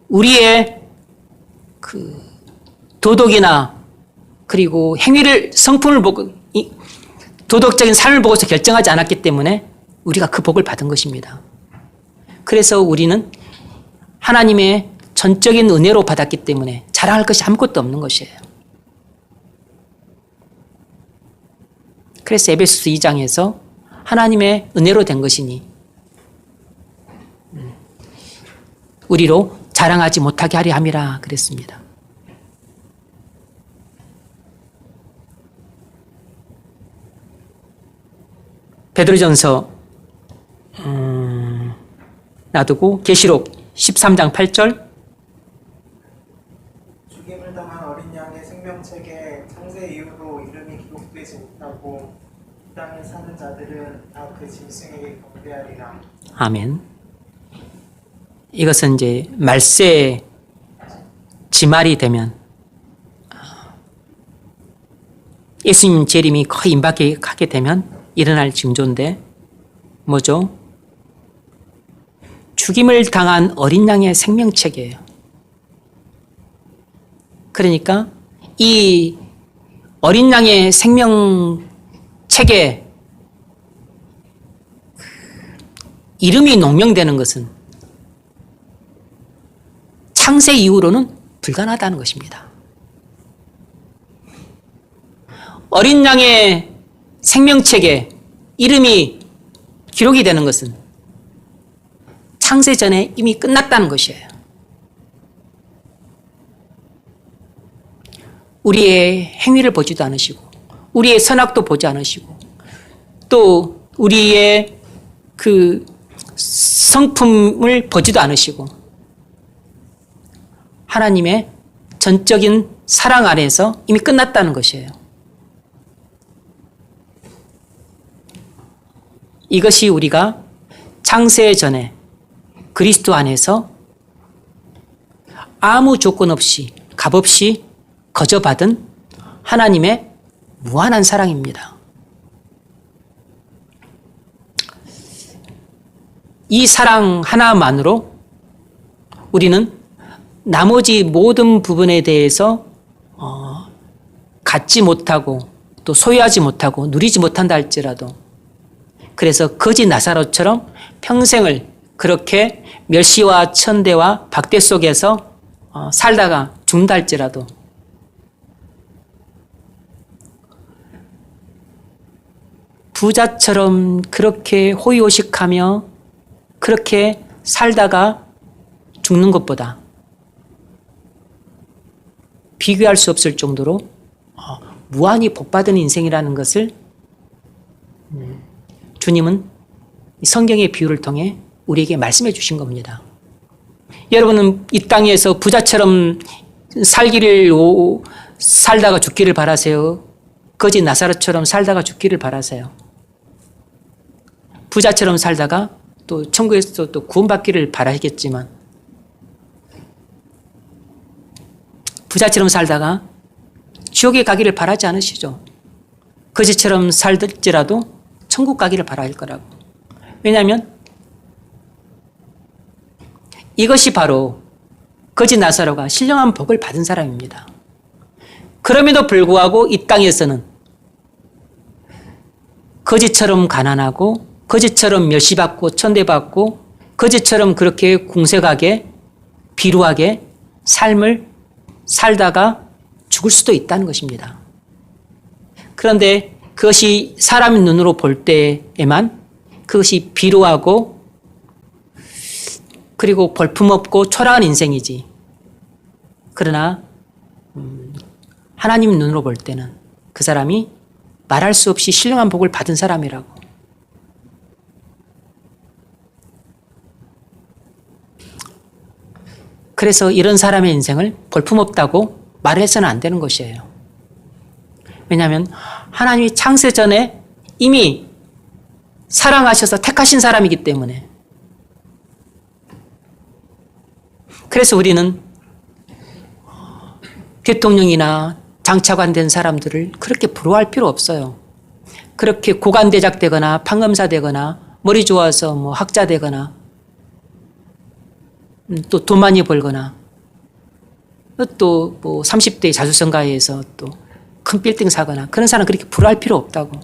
우리의 그 도덕이나 그리고 행위를 성품을 보고 도덕적인 삶을 보고서 결정하지 않았기 때문에 우리가 그 복을 받은 것입니다. 그래서 우리는 하나님의 전적인 은혜로 받았기 때문에 자랑할 것이 아무것도 없는 것이에요. 그래서 에베소서 2장에서 하나님의 은혜로 된 것이니 우리로 자랑하지 못하게 하려 함이라 그랬습니다. 베드로전서 놔두고 계시록 13장 8절 죽임을 당한 어린 양의 생명책에 창세 이후로 이름이 기록되지 못하고 이 땅에 사는 자들은 다 그 짐승에게 경배하리라. 아멘. 이것은 이제 말세 지말이 되면 예수님 재림이 거의 임박하게 되면 일어날 징조인데 뭐죠? 죽임을 당한 어린 양의 생명책이에요. 그러니까 이 어린 양의 생명책에 이름이 농명되는 것은 창세 이후로는 불가능하다는 것입니다. 어린 양의 생명책에 이름이 기록이 되는 것은 창세 전에 이미 끝났다는 것이에요. 우리의 행위를 보지도 않으시고 우리의 선악도 보지 않으시고 또 우리의 그 성품을 보지도 않으시고 하나님의 전적인 사랑 안에서 이미 끝났다는 것이에요. 이것이 우리가 창세 전에 그리스도 안에서 아무 조건 없이 값 없이 거저 받은 하나님의 무한한 사랑입니다. 이 사랑 하나만으로 우리는 나머지 모든 부분에 대해서 갖지 못하고 또 소유하지 못하고 누리지 못한다 할지라도 그래서 거지 나사로처럼 평생을 그렇게 멸시와 천대와 박대 속에서 살다가 죽는다 할지라도 부자처럼 그렇게 호의호식하며 그렇게 살다가 죽는 것보다 비교할 수 없을 정도로 무한히 복받은 인생이라는 것을 주님은 성경의 비유를 통해 우리에게 말씀해 주신 겁니다. 여러분은 이 땅에서 부자처럼 살다가 죽기를 바라세요? 거지 나사로처럼 살다가 죽기를 바라세요? 부자처럼 살다가 또 천국에서 또 구원받기를 바라겠지만 부자처럼 살다가 지옥에 가기를 바라지 않으시죠? 거지처럼 살들지라도 천국 가기를 바랄 거라고. 왜냐하면 이것이 바로 거지 나사로가 신령한 복을 받은 사람입니다. 그럼에도 불구하고 이 땅에서는 거지처럼 가난하고 거지처럼 멸시받고 천대받고 거지처럼 그렇게 궁색하게 비루하게 삶을 살다가 죽을 수도 있다는 것입니다. 그런데 그것이 사람의 눈으로 볼 때에만 그것이 비루하고 그리고 볼품없고 초라한 인생이지. 그러나 하나님 눈으로 볼 때는 그 사람이 말할 수 없이 신령한 복을 받은 사람이라고. 그래서 이런 사람의 인생을 볼품없다고 말을 해서는 안 되는 것이에요. 왜냐하면 하나님이 창세 전에 이미 사랑하셔서 택하신 사람이기 때문에. 그래서 우리는 대통령이나 장차관 된 사람들을 그렇게 부러워할 필요 없어요. 그렇게 고관대작 되거나 판검사 되거나 머리 좋아서 뭐 학자 되거나 또 돈 많이 벌거나 또 뭐 30대 자수성가해서 또 큰 빌딩 사거나 그런 사람 그렇게 부러워할 필요 없다고.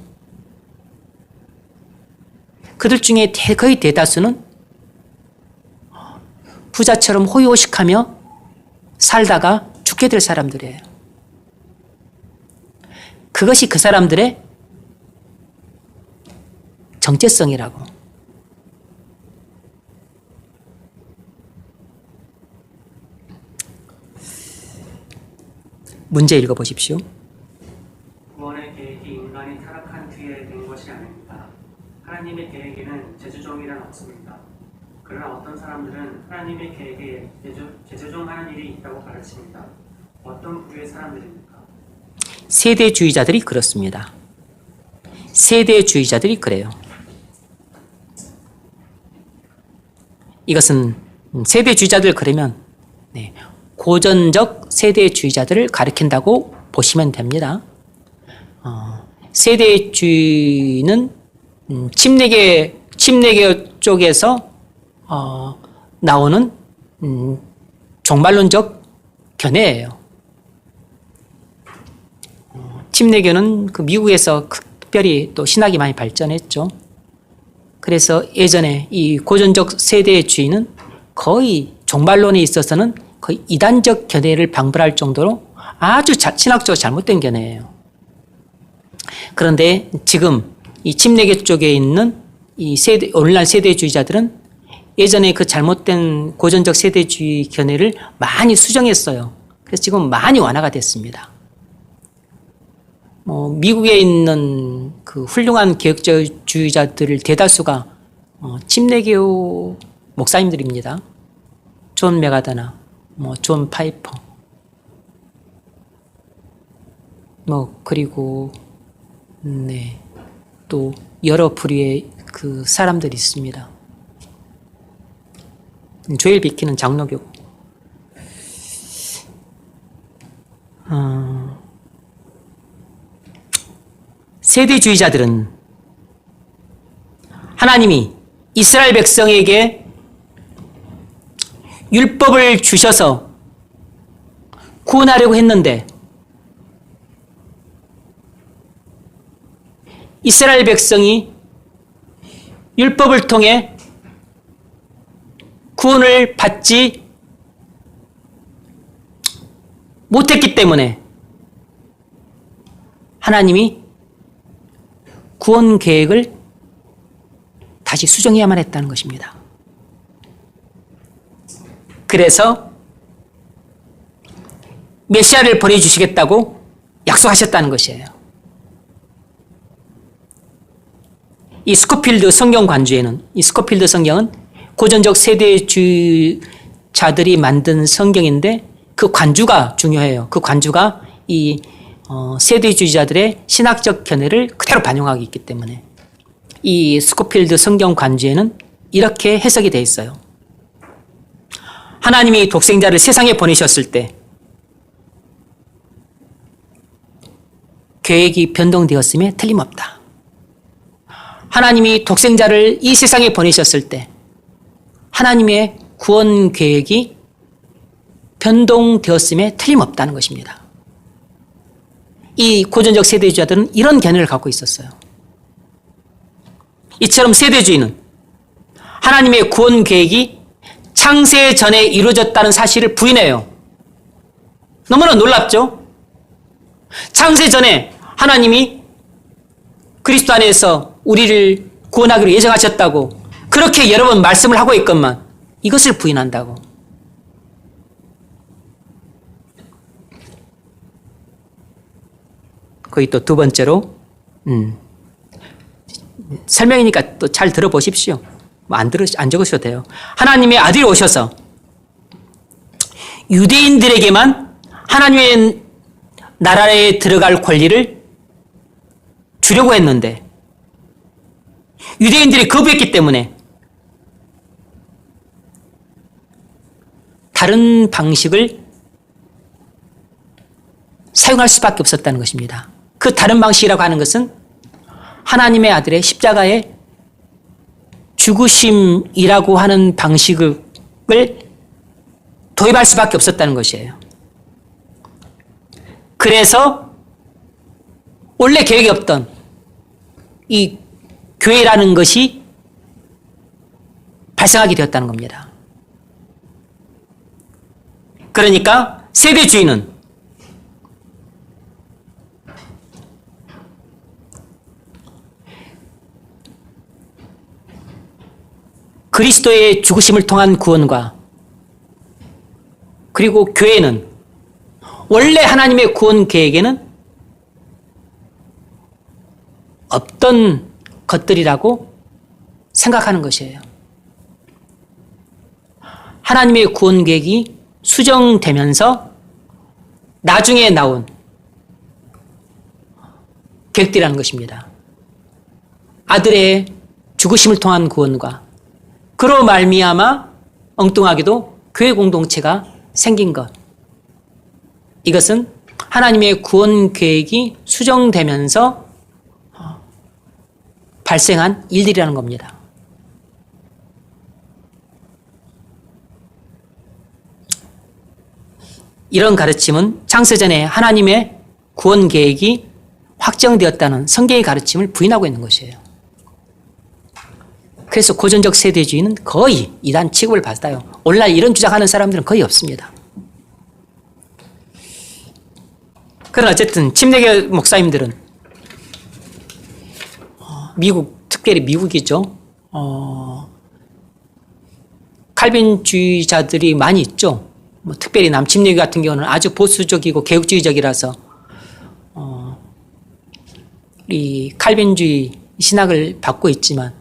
그들 중에 거의 대다수는 부자처럼 호의호식하며 살다가 죽게 될 사람들이에요. 그것이 그 사람들의 정체성이라고. 문제 읽어보십시오. 구원의 계획이 인간이 타락한 뒤에 된 것이 아닙니다. 하나님의 계획에는 제주종이란 없습니다. 그러나 어떤 사람들은 하나님의 계획에 제주종하는 일이 있다고 가르칩니다. 어떤 부류의 사람들입니까? 세대주의자들이 그렇습니다. 세대주의자들이 그래요. 이것은 세대주의자들 그러면 고전적 세대주의자들을 가리킨다고 보시면 됩니다. 세대주의는 침례교 쪽에서 나오는 종말론적 견해예요. 침례교는 그 미국에서 특별히 또 신학이 많이 발전했죠. 그래서 예전에 이 고전적 세대주의는 거의 종말론에 있어서는 거의 이단적 견해를 방불할 정도로 아주 신학적으로 잘못된 견해예요. 그런데 지금 이 침례교 쪽에 있는 이 오늘날 세대주의자들은 예전에 그 잘못된 고전적 세대주의 견해를 많이 수정했어요. 그래서 지금 많이 완화가 됐습니다. 미국에 있는 그 훌륭한 개혁주의자들 대다수가 침례교 목사님들입니다. 존 메가더나, 존 파이퍼, 그리고 또 여러 부류의 그 사람들이 있습니다. 조엘 비키는 장로교고. 세대주의자들은 하나님이 이스라엘 백성에게 율법을 주셔서 구원하려고 했는데 이스라엘 백성이 율법을 통해 구원을 받지 못했기 때문에 하나님이 구원 계획을 다시 수정해야만 했다는 것입니다. 그래서 메시아를 보내주시겠다고 약속하셨다는 것이에요. 이 스코필드 성경 관주에는, 이 스코필드 성경은 고전적 세대주의자들이 만든 성경인데 그 관주가 중요해요. 그 관주가 이 세대주의자들의 신학적 견해를 그대로 반영하고 있기 때문에 이 스코필드 성경 관주에는 이렇게 해석이 되어 있어요. 하나님이 독생자를 세상에 보내셨을 때 계획이 변동되었음에 틀림없다. 하나님이 독생자를 이 세상에 보내셨을 때 하나님의 구원 계획이 변동되었음에 틀림없다는 것입니다. 이 고전적 세대주의자들은 이런 견해를 갖고 있었어요. 이처럼 세대주의는 하나님의 구원 계획이 창세 전에 이루어졌다는 사실을 부인해요. 너무나 놀랍죠? 창세 전에 하나님이 그리스도 안에서 우리를 구원하기로 예정하셨다고 그렇게 여러 번 말씀을 하고 있건만 이것을 부인한다고. 거기 또 두 번째로 설명이니까 또 잘 들어보십시오. 안 적으셔도 돼요. 하나님의 아들이 오셔서 유대인들에게만 하나님의 나라에 들어갈 권리를 주려고 했는데 유대인들이 거부했기 때문에 다른 방식을 사용할 수밖에 없었다는 것입니다. 그 다른 방식이라고 하는 것은 하나님의 아들의 십자가의 죽으심이라고 하는 방식을 도입할 수밖에 없었다는 것이에요. 그래서 원래 계획이 없던 이 교회라는 것이 발생하게 되었다는 겁니다. 그러니까 세대주의는 그리스도의 죽으심을 통한 구원과 그리고 교회는 원래 하나님의 구원 계획에는 없던 것들이라고 생각하는 것이에요. 하나님의 구원 계획이 수정되면서 나중에 나온 계획들이라는 것입니다. 아들의 죽으심을 통한 구원과 그로 말미암아 엉뚱하게도 교회 공동체가 생긴 것. 이것은 하나님의 구원 계획이 수정되면서 발생한 일들이라는 겁니다. 이런 가르침은 창세전에 하나님의 구원 계획이 확정되었다는 성경의 가르침을 부인하고 있는 것이에요. 그래서 고전적 세대주의는 거의 이단 취급을 받아요. 오늘날 이런 주장하는 사람들은 거의 없습니다. 그러나 어쨌든 침례교 목사님들은 미국, 특별히 미국이죠. 칼빈주의자들이 많이 있죠. 특별히 남침례교 같은 경우는 아주 보수적이고 개혁주의적이라서 이 칼빈주의 신학을 받고 있지만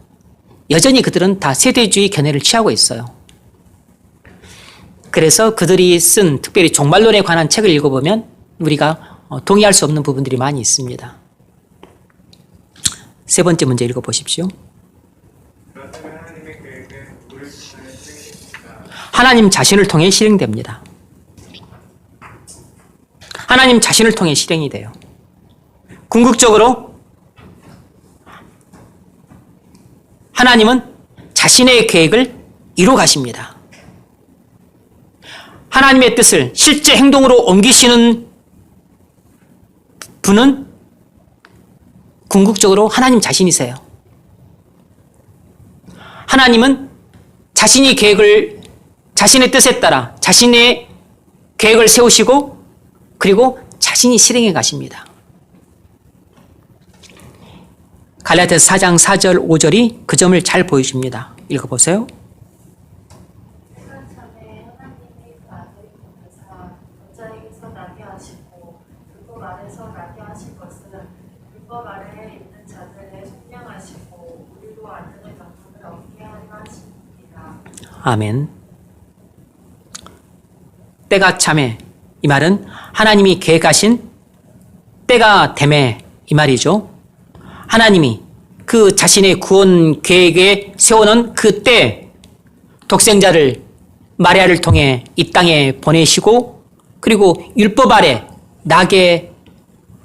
여전히 그들은 다 세대주의 견해를 취하고 있어요. 그래서 그들이 쓴 특별히 종말론에 관한 책을 읽어보면 우리가 동의할 수 없는 부분들이 많이 있습니다. 세 번째 문제 읽어보십시오. 그렇다면 하나님의 계획은 누구를 통해 실행됐습니까? 하나님 자신을 통해 실행됩니다. 하나님 자신을 통해 실행이 돼요. 궁극적으로 하나님은 자신의 계획을 이루어 가십니다. 하나님의 뜻을 실제 행동으로 옮기시는 분은 궁극적으로 하나님 자신이세요. 하나님은 자신의 계획을 자신의 뜻에 따라 자신의 계획을 세우시고 그리고 자신이 실행해 가십니다. 갈라디아서 4장 4절 5절이 그 점을 잘 보여줍니다. 읽어보세요. 때가 참에 하나님이 그 아들이 보내사 여자에게서 나게 하시고 불법 아래서 나게 하신 것은 불법 아래에 있는 자들의 속량하시고 우리로 아들의 영광을 얻게 하려 하십니다. 아멘. 때가 참에 이 말은 하나님이 계획하신 때가 됨에 이 말이죠. 하나님이 그 자신의 구원 계획에 세워놓은 그 때 독생자를 마리아를 통해 이 땅에 보내시고 그리고 율법 아래 나게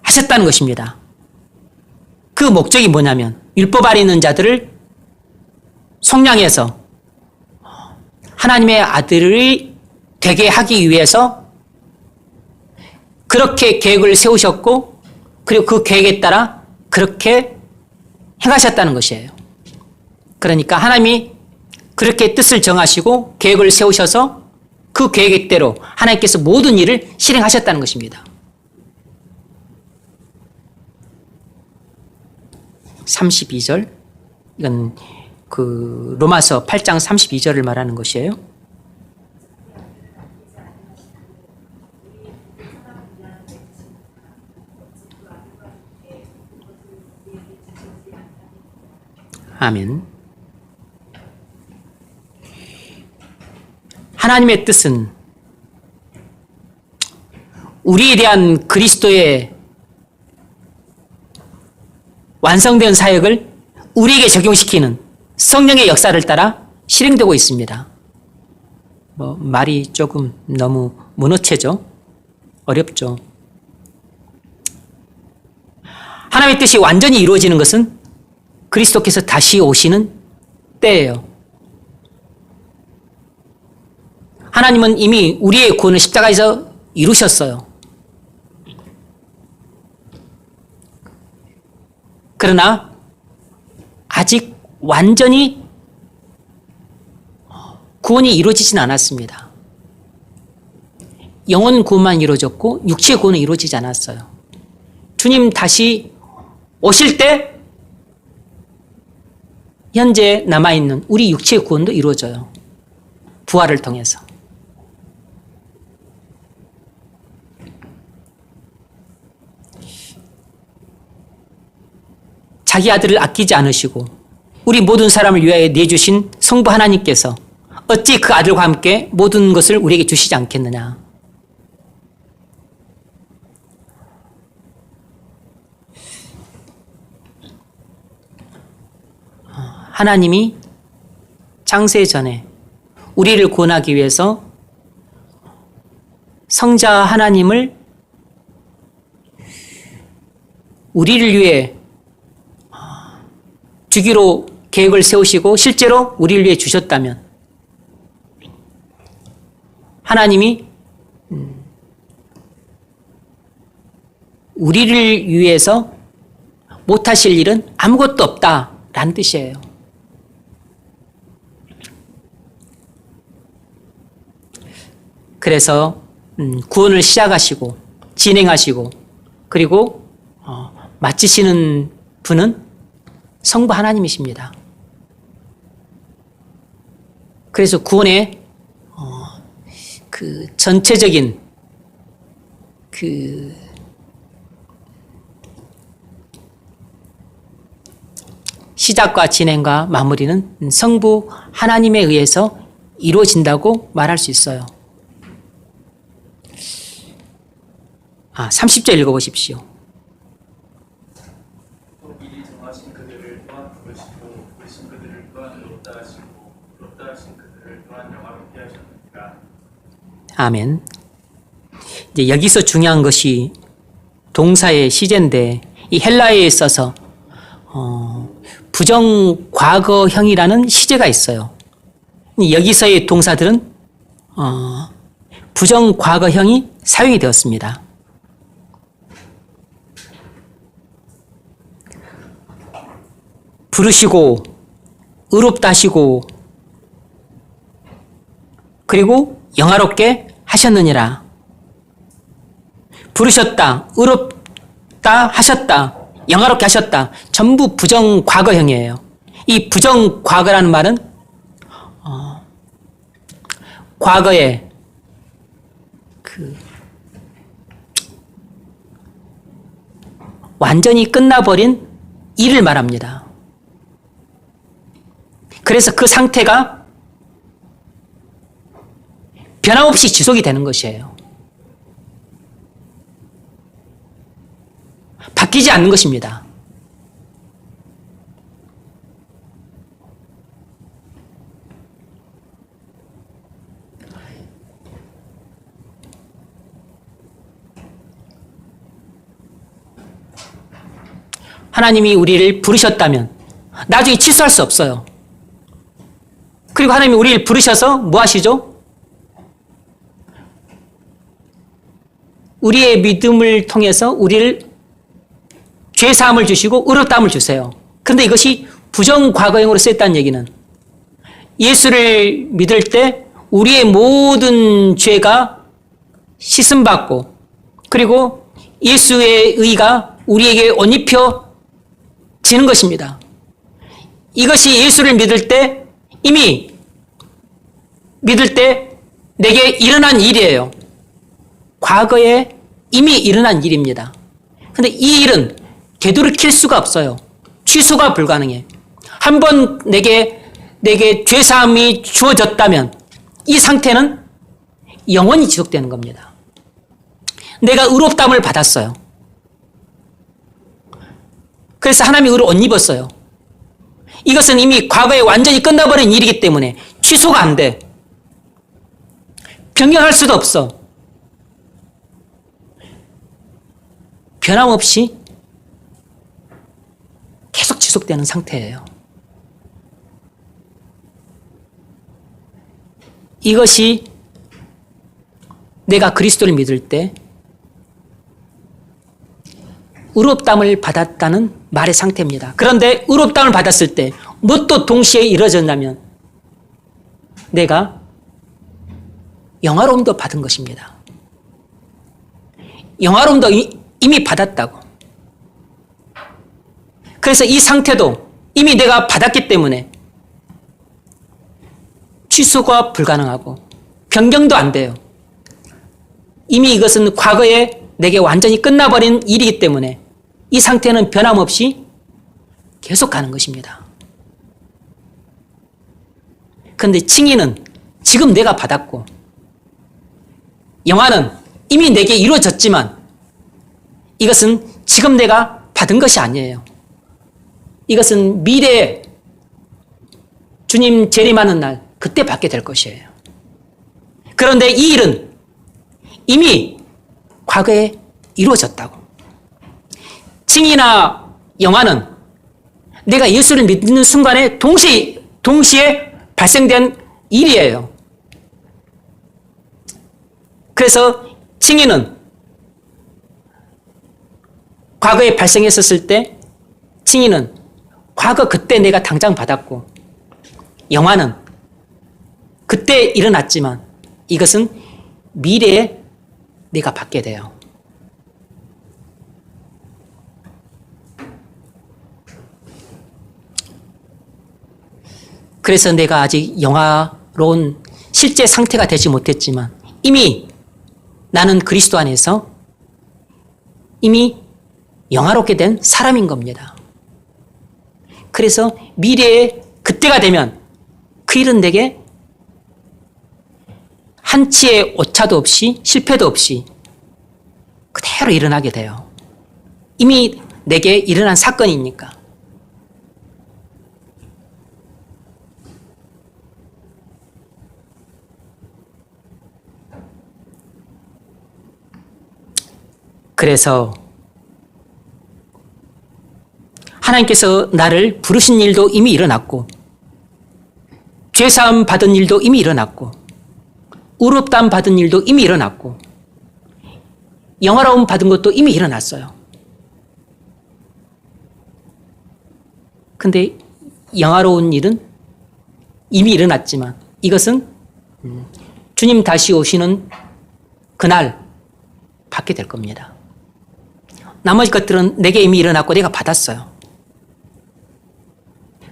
하셨다는 것입니다. 그 목적이 뭐냐면 율법 아래 있는 자들을 속량해서 하나님의 아들이 되게 하기 위해서 그렇게 계획을 세우셨고 그리고 그 계획에 따라 그렇게 행하셨다는 것이에요. 그러니까 하나님이 그렇게 뜻을 정하시고 계획을 세우셔서 그 계획대로 하나님께서 모든 일을 실행하셨다는 것입니다. 32절, 이건 그 로마서 8장 32절을 말하는 것이에요. 아멘. 하나님의 뜻은 우리에 대한 그리스도의 완성된 사역을 우리에게 적용시키는 성령의 역사를 따라 실행되고 있습니다. 말이 조금 너무 문어체죠? 어렵죠? 하나님의 뜻이 완전히 이루어지는 것은 그리스도께서 다시 오시는 때예요. 하나님은 이미 우리의 구원을 십자가에서 이루셨어요. 그러나 아직 완전히 구원이 이루어지진 않았습니다. 영혼 구원만 이루어졌고 육체 구원은 이루어지지 않았어요. 주님 다시 오실 때 현재 남아있는 우리 육체의 구원도 이루어져요. 부활을 통해서. 자기 아들을 아끼지 않으시고 우리 모든 사람을 위하여 내주신 성부 하나님께서 어찌 그 아들과 함께 모든 것을 우리에게 주시지 않겠느냐. 하나님이 창세 전에 우리를 구원하기 위해서 성자 하나님을 우리를 위해 주기로 계획을 세우시고 실제로 우리를 위해 주셨다면 하나님이 우리를 위해서 못하실 일은 아무것도 없다라는 뜻이에요. 그래서 구원을 시작하시고 진행하시고 그리고 마치시는 분은 성부 하나님이십니다. 그래서 구원의 그 전체적인 그 시작과 진행과 마무리는 성부 하나님에 의해서 이루어진다고 말할 수 있어요. 30절 읽어보십시오. 또 미리 정하신 그들을 또한 부르시고 부르신 그들을 또한 의롭다 하시고 의롭다 하신 그들을 또한 영화롭게 하셨느니라. 아멘. 이제 여기서 중요한 것이 동사의 시제인데 이 헬라어에 있어서 부정 과거형이라는 시제가 있어요. 여기서의 동사들은 부정 과거형이 사용이 되었습니다. 부르시고 의롭다 하시고 그리고 영화롭게 하셨느니라. 부르셨다, 의롭다 하셨다, 영화롭게 하셨다. 전부 부정 과거형이에요. 이 부정 과거라는 말은 과거에 완전히 끝나버린 일을 말합니다. 그래서 그 상태가 변함없이 지속이 되는 것이에요. 바뀌지 않는 것입니다. 하나님이 우리를 부르셨다면 나중에 취소할 수 없어요. 그리고 하나님이 우리를 부르셔서 뭐 하시죠? 우리의 믿음을 통해서 우리를 죄사함을 주시고 의롭다함을 주세요. 그런데 이것이 부정과거형으로 쓰였다는 얘기는 예수를 믿을 때 우리의 모든 죄가 씻음받고 그리고 예수의 의가 우리에게 옷 입혀지는 것입니다. 이것이 예수를 믿을 때 이미 믿을 때 내게 일어난 일이에요. 과거에 이미 일어난 일입니다. 그런데 이 일은 되돌이킬 수가 없어요. 취소가 불가능해. 한번 내게 죄사함이 주어졌다면 이 상태는 영원히 지속되는 겁니다. 내가 의롭다함을 받았어요. 그래서 하나님이 의를 옷 입었어요. 이것은 이미 과거에 완전히 끝나버린 일이기 때문에 취소가 안 돼. 변경할 수도 없어. 변함없이 계속 지속되는 상태예요. 이것이 내가 그리스도를 믿을 때 의롭다함을 받았다는 말의 상태입니다. 그런데 의롭다함을 받았을 때 무엇도 동시에 이루어졌냐면 내가 영화로움도 받은 것입니다. 영화로움도 이미 받았다고. 그래서 이 상태도 이미 내가 받았기 때문에 취소가 불가능하고 변경도 안 돼요. 이미 이것은 과거에 내게 완전히 끝나버린 일이기 때문에 이 상태는 변함없이 계속 가는 것입니다. 그런데 칭의는 지금 내가 받았고 영화는 이미 내게 이루어졌지만 이것은 지금 내가 받은 것이 아니에요. 이것은 미래에 주님 재림하는 날 그때 받게 될 것이에요. 그런데 이 일은 이미 과거에 이루어졌다고. 칭의나 영화는 내가 예수를 믿는 순간에 동시에 발생된 일이에요. 그래서 칭의는 과거에 발생했었을 때 칭의는 과거 그때 내가 당장 받았고 영화는 그때 일어났지만 이것은 미래에 내가 받게 돼요. 그래서 내가 아직 영화로운 실제 상태가 되지 못했지만 이미 나는 그리스도 안에서 이미 영화롭게 된 사람인 겁니다. 그래서 미래에 그때가 되면 그 일은 내게 한치의 오차도 없이 실패도 없이 그대로 일어나게 돼요. 이미 내게 일어난 사건이니까. 그래서 하나님께서 나를 부르신 일도 이미 일어났고 죄사함 받은 일도 이미 일어났고 의롭다함 받은 일도 이미 일어났고 영화로움 받은 것도 이미 일어났어요. 근데 영화로운 일은 이미 일어났지만 이것은 주님 다시 오시는 그날 받게 될 겁니다. 나머지 것들은 내게 이미 일어났고 내가 받았어요.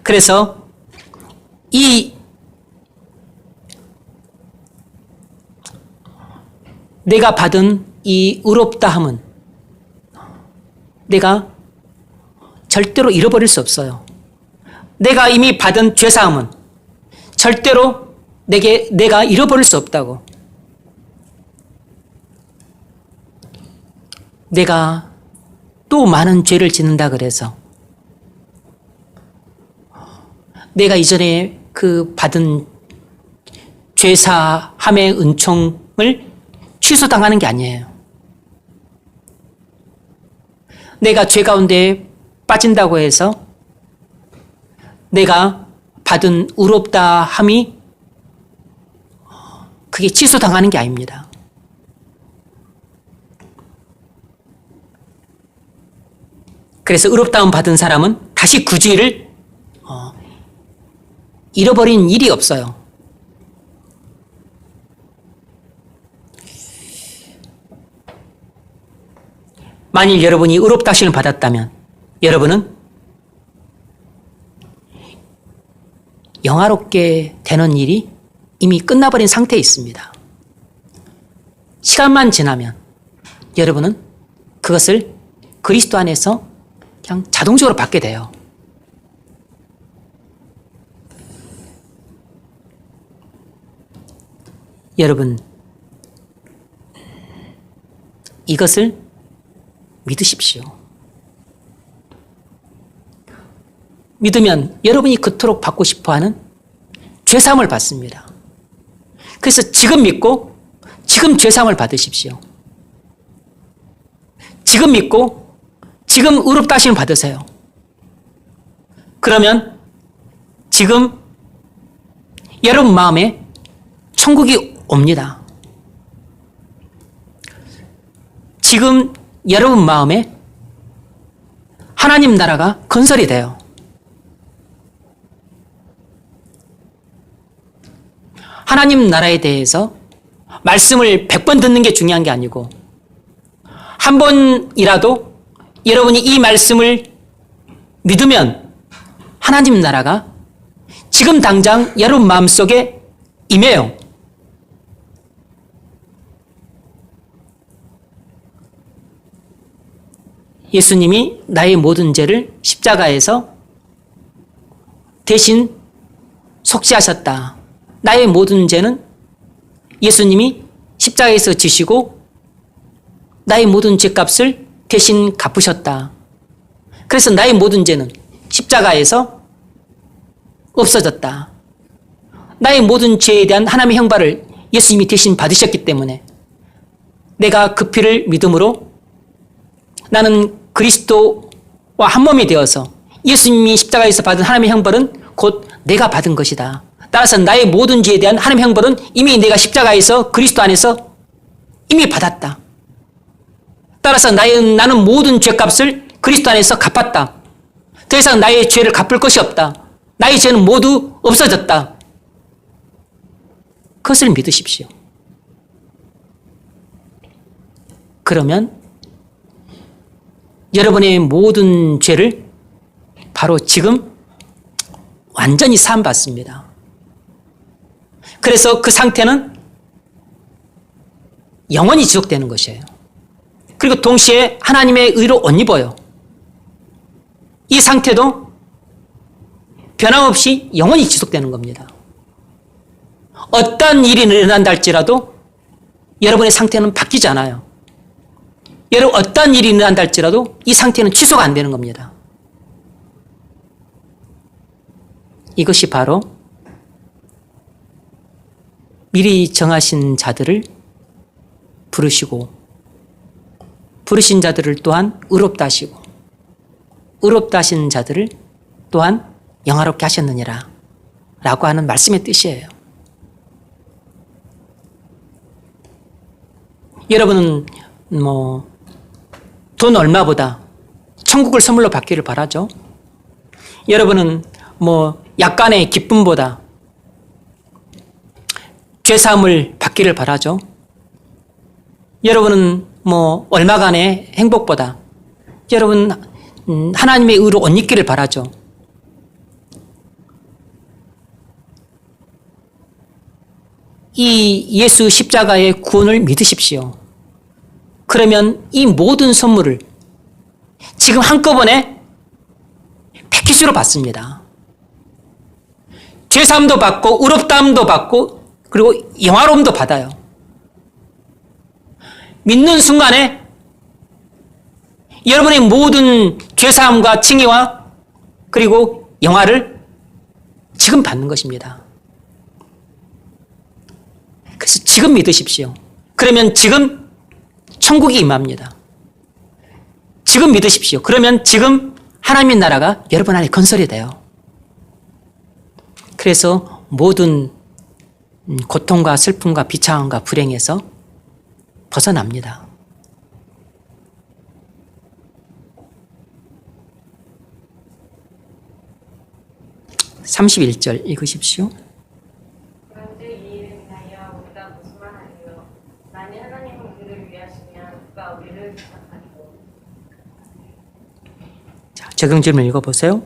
그래서 이 내가 받은 이 의롭다함은 내가 절대로 잃어버릴 수 없어요. 내가 이미 받은 죄사함은 절대로 내가 잃어버릴 수 없다고. 내가 또 많은 죄를 짓는다 그래서 내가 이전에 그 받은 죄사함의 은총을 취소당하는 게 아니에요. 내가 죄 가운데 빠진다고 해서 내가 받은 의롭다함이 그게 취소당하는 게 아닙니다. 그래서 의롭다움 받은 사람은 다시 그 죄를 잃어버린 일이 없어요. 만일 여러분이 의롭다 하심을 받았다면 여러분은 영화롭게 되는 일이 이미 끝나버린 상태에 있습니다. 시간만 지나면 여러분은 그것을 그리스도 안에서 그냥 자동적으로 받게 돼요. 여러분, 이것을 믿으십시오. 믿으면 여러분이 그토록 받고 싶어하는 죄사함을 받습니다. 그래서 지금 믿고 지금 죄사함을 받으십시오. 지금 믿고 지금 의롭다 하심을 받으세요. 그러면 지금 여러분 마음에 천국이 옵니다. 지금 여러분 마음에 하나님 나라가 건설이 돼요. 하나님 나라에 대해서 말씀을 100번 듣는 게 중요한 게 아니고 한 번이라도 여러분이 이 말씀을 믿으면 하나님 나라가 지금 당장 여러분 마음속에 임해요. 예수님이 나의 모든 죄를 십자가에서 대신 속죄하셨다. 나의 모든 죄는 예수님이 십자가에서 지시고 나의 모든 죄값을 대신 갚으셨다. 그래서 나의 모든 죄는 십자가에서 없어졌다. 나의 모든 죄에 대한 하나님의 형벌을 예수님이 대신 받으셨기 때문에 내가 그 피를 믿음으로 나는 그리스도와 한 몸이 되어서 예수님이 십자가에서 받은 하나님의 형벌은 곧 내가 받은 것이다. 따라서 나의 모든 죄에 대한 하나님의 형벌은 이미 내가 십자가에서 그리스도 안에서 이미 받았다. 따라서 나는 모든 죄값을 그리스도 안에서 갚았다. 더 이상 나의 죄를 갚을 것이 없다. 나의 죄는 모두 없어졌다. 그것을 믿으십시오. 그러면 여러분의 모든 죄를 바로 지금 완전히 사함받습니다. 그래서 그 상태는 영원히 지속되는 것이에요. 그리고 동시에 하나님의 의로 옷 입어요. 이 상태도 변함없이 영원히 지속되는 겁니다. 어떤 일이 일어난다 할지라도 여러분의 상태는 바뀌지 않아요. 여러분 어떤 일이 일어난다 할지라도 이 상태는 취소가 안 되는 겁니다. 이것이 바로 미리 정하신 자들을 부르시고 부르신 자들을 또한 의롭다 하시고 의롭다 하신 자들을 또한 영화롭게 하셨느니라 라고 하는 말씀의 뜻이에요. 여러분은 돈 얼마보다 천국을 선물로 받기를 바라죠. 여러분은 약간의 기쁨보다 죄사함을 받기를 바라죠. 여러분은 얼마간의 행복보다 여러분 하나님의 의로 옷 입기를 바라죠. 이 예수 십자가의 구원을 믿으십시오. 그러면 이 모든 선물을 지금 한꺼번에 패키지로 받습니다. 죄사함도 받고 의롭다함도 받고 그리고 영화로움도 받아요. 믿는 순간에 여러분의 모든 죄사함과 칭의와 그리고 영화를 지금 받는 것입니다. 그래서 지금 믿으십시오. 그러면 지금 천국이 임합니다. 지금 믿으십시오. 그러면 지금 하나님의 나라가 여러분 안에 건설이 돼요. 그래서 모든 고통과 슬픔과 비참함과 불행에서 벗어납니다. 31절 읽으십시오. 그런즉 이 일을 위하여 우리가 무슨 말 하리요? 만일 하나님은 우리를 위하시면 누가 우리를 부탁하리요? 자, 적용 질문 읽어보세요.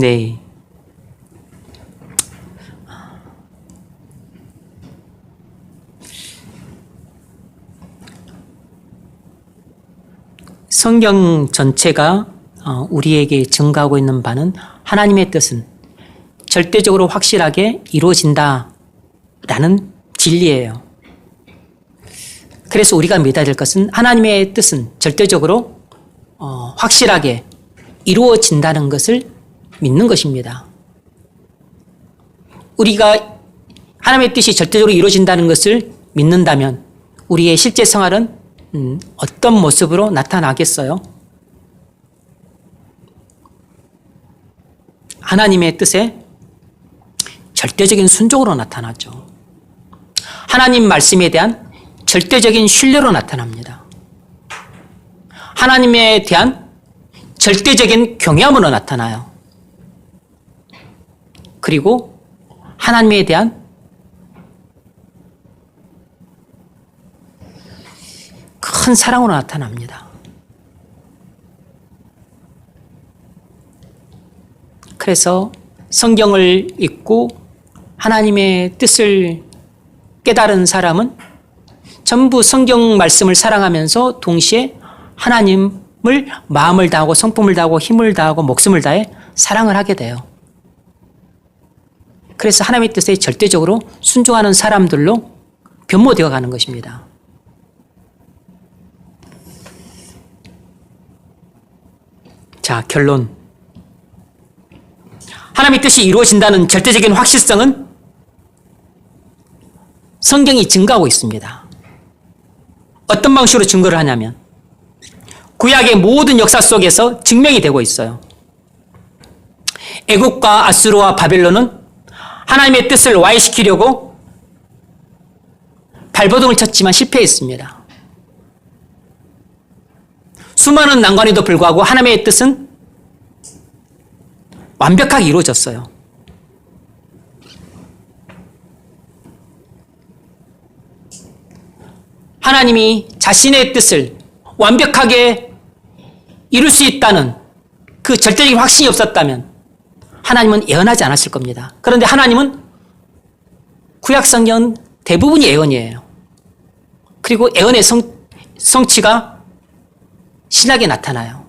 네. 성경 전체가 우리에게 증가하고 있는 바는 하나님의 뜻은 절대적으로 확실하게 이루어진다라는 진리예요. 그래서 우리가 믿어야 될 것은 하나님의 뜻은 절대적으로 확실하게 이루어진다는 것을 믿는 것입니다. 우리가 하나님의 뜻이 절대적으로 이루어진다는 것을 믿는다면 우리의 실제 생활은 어떤 모습으로 나타나겠어요? 하나님의 뜻에 절대적인 순종으로 나타나죠. 하나님 말씀에 대한 절대적인 신뢰로 나타납니다. 하나님에 대한 절대적인 경외함으로 나타나요. 그리고 하나님에 대한 큰 사랑으로 나타납니다. 그래서 성경을 읽고 하나님의 뜻을 깨달은 사람은 전부 성경 말씀을 사랑하면서 동시에 하나님을 마음을 다하고 성품을 다하고 힘을 다하고 목숨을 다해 사랑을 하게 돼요. 그래서 하나님의 뜻에 절대적으로 순종하는 사람들로 변모되어 가는 것입니다. 자, 결론. 하나님의 뜻이 이루어진다는 절대적인 확실성은 성경이 증거하고 있습니다. 어떤 방식으로 증거를 하냐면 구약의 모든 역사 속에서 증명이 되고 있어요. 애국과 아수르와 바벨론은 하나님의 뜻을 와해시키려고 발버둥을 쳤지만 실패했습니다. 수많은 난관에도 불구하고 하나님의 뜻은 완벽하게 이루어졌어요. 하나님이 자신의 뜻을 완벽하게 이룰 수 있다는 그 절대적인 확신이 없었다면 하나님은 예언하지 않았을 겁니다. 그런데 하나님은 구약 성경은 대부분이 예언이에요. 그리고 예언의 성취가 신약에 나타나요.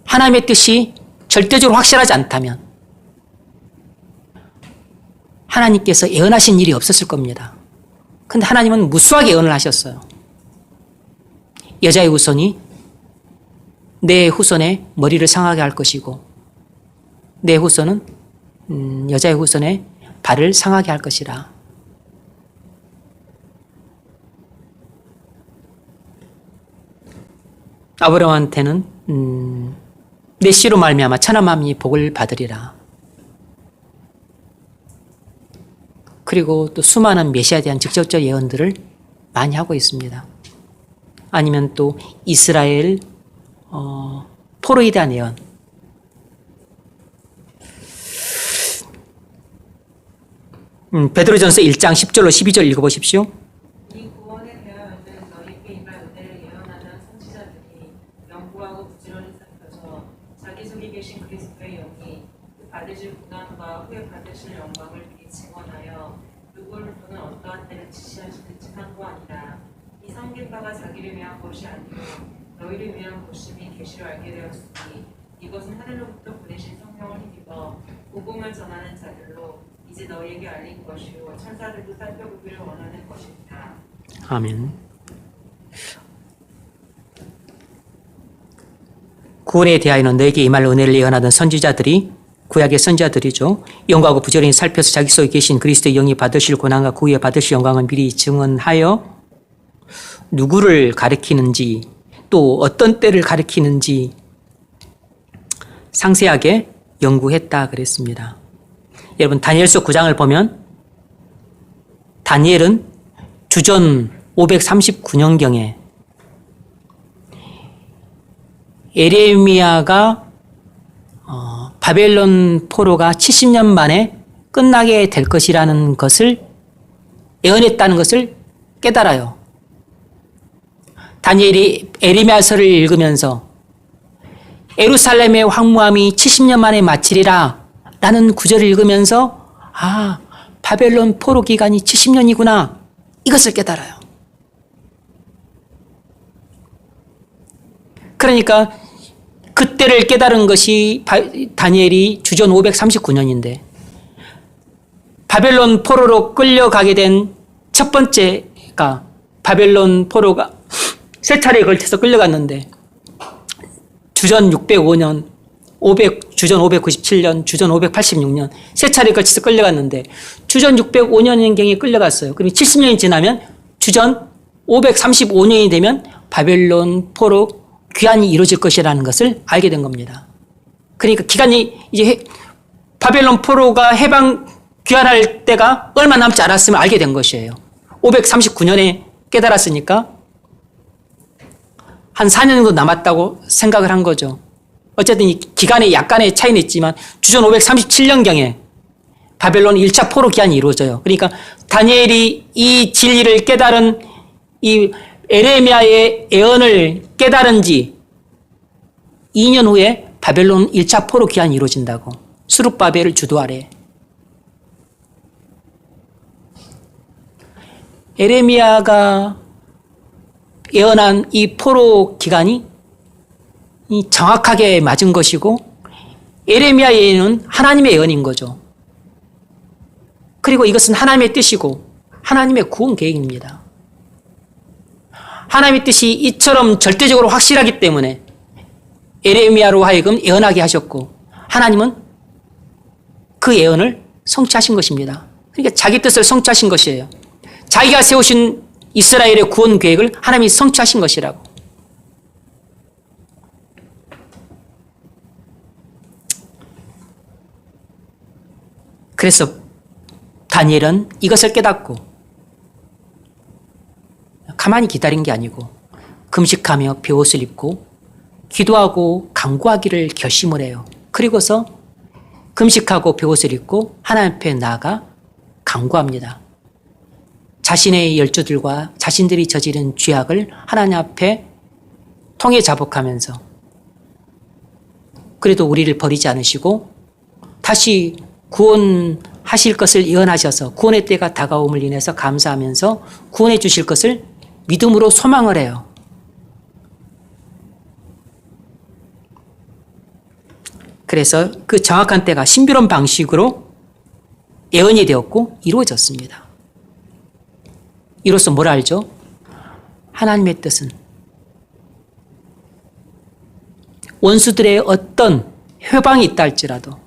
하나님의 뜻이 절대적으로 확실하지 않다면 하나님께서 예언하신 일이 없었을 겁니다. 그런데 하나님은 무수하게 예언을 하셨어요. 여자의 후손이 내 후손의 머리를 상하게 할 것이고 내 후손은 여자의 후손의 발을 상하게 할 것이라. 아브라함한테는 내 씨로 말미암아 천하 만민이 복을 받으리라. 그리고 또 수많은 메시아에 대한 직접적 예언들을 많이 하고 있습니다. 아니면 또 이스라엘 포로에 대한 예언. 베드로전서 1장 10절로 12절 읽어보십시오. 이 구원에 대하여는 너희에게 임할 은혜를 예언하는 선지자들이 연구하고 부지런히 살펴서 자기 속에 계신 그리스도의 영이 그 받으실 고난과 후에 받으실 영광을 미리 증언하여 누구는 어떠한 때를 지시하시는지 상고하니라. 이 섬긴 바가 자기를 위한 것이 아니요 너희를 위한 것임이 계시로 알게 되었으니 이것은 하늘로부터 보내신 성령을 힘입어 복음을 전하는 자들로 이제 너희에게 알린 것이요 천사들도 살펴보기를 원하는 것입니다. 아멘. 구원에 대하여는 너에게 임할 은혜를 예언하던 선지자들이 구약의 선지자들이죠. 영광하고 부지런히 살펴서 자기 속에 계신 그리스도의 영이 받으실 고난과 그 후에 받으실 영광을 미리 증언하여 누구를 가리키는지 또 어떤 때를 가리키는지 상세하게 연구했다 그랬습니다. 여러분 다니엘서 9장을 보면 다니엘은 주전 539년경에 에레미야가 바벨론 포로가 70년 만에 끝나게 될 것이라는 것을 예언했다는 것을 깨달아요. 다니엘이 에레미야서를 읽으면서 예루살렘의 황무함이 70년 만에 마치리라 라는 구절을 읽으면서 바벨론 포로 기간이 70년이구나 이것을 깨달아요. 그러니까 그때를 깨달은 것이 다니엘이 주전 539년인데 바벨론 포로로 끌려가게 된 첫 번째가 바벨론 포로가 세 차례에 걸쳐서 끌려갔는데 주전 605년, 주전 597년, 주전 586년 세 차례에 걸쳐서 끌려갔는데 주전 605년경에 끌려갔어요. 그리고 70년이 지나면 주전 535년이 되면 바벨론 포로 귀환이 이루어질 것이라는 것을 알게 된 겁니다. 그러니까 기간이 이제 바벨론 포로가 귀환할 때가 얼마 남지 않았으면 알게 된 것이에요. 539년에 깨달았으니까 한 4년 정도 남았다고 생각을 한 거죠. 어쨌든 이 기간에 약간의 차이는 있지만 주전 537년경에 바벨론 1차 포로 귀환이 이루어져요. 그러니까 다니엘이 이 진리를 깨달은 이 에레미야의 예언을 깨달은 지 2년 후에 바벨론 1차 포로 귀환이 이루어진다고. 스룹바벨을 주도 아래. 에레미야가 예언한 이 포로 기간이 정확하게 맞은 것이고 에레미야의 예언은 하나님의 예언인 거죠. 그리고 이것은 하나님의 뜻이고 하나님의 구원 계획입니다. 하나님의 뜻이 이처럼 절대적으로 확실하기 때문에 에레미야로 하여금 예언하게 하셨고 하나님은 그 예언을 성취하신 것입니다. 그러니까 자기 뜻을 성취하신 것이에요. 자기가 세우신 이스라엘의 구원 계획을 하나님이 성취하신 것이라고. 그래서 다니엘은 이것을 깨닫고 가만히 기다린 게 아니고 금식하며 베옷을 입고 기도하고 간구하기를 결심을 해요. 그리고서 금식하고 베옷을 입고 하나님 앞에 나아가 간구합니다. 자신의 열조들과 자신들이 저지른 죄악을 하나님 앞에 통해 자복하면서 그래도 우리를 버리지 않으시고 다시 구원하실 것을 예언하셔서 구원의 때가 다가옴을 인해서 감사하면서 구원해 주실 것을 믿음으로 소망을 해요. 그래서 그 정확한 때가 신비로운 방식으로 예언이 되었고 이루어졌습니다. 이로써 뭘 알죠? 하나님의 뜻은 원수들의 어떤 회방이 있다 할지라도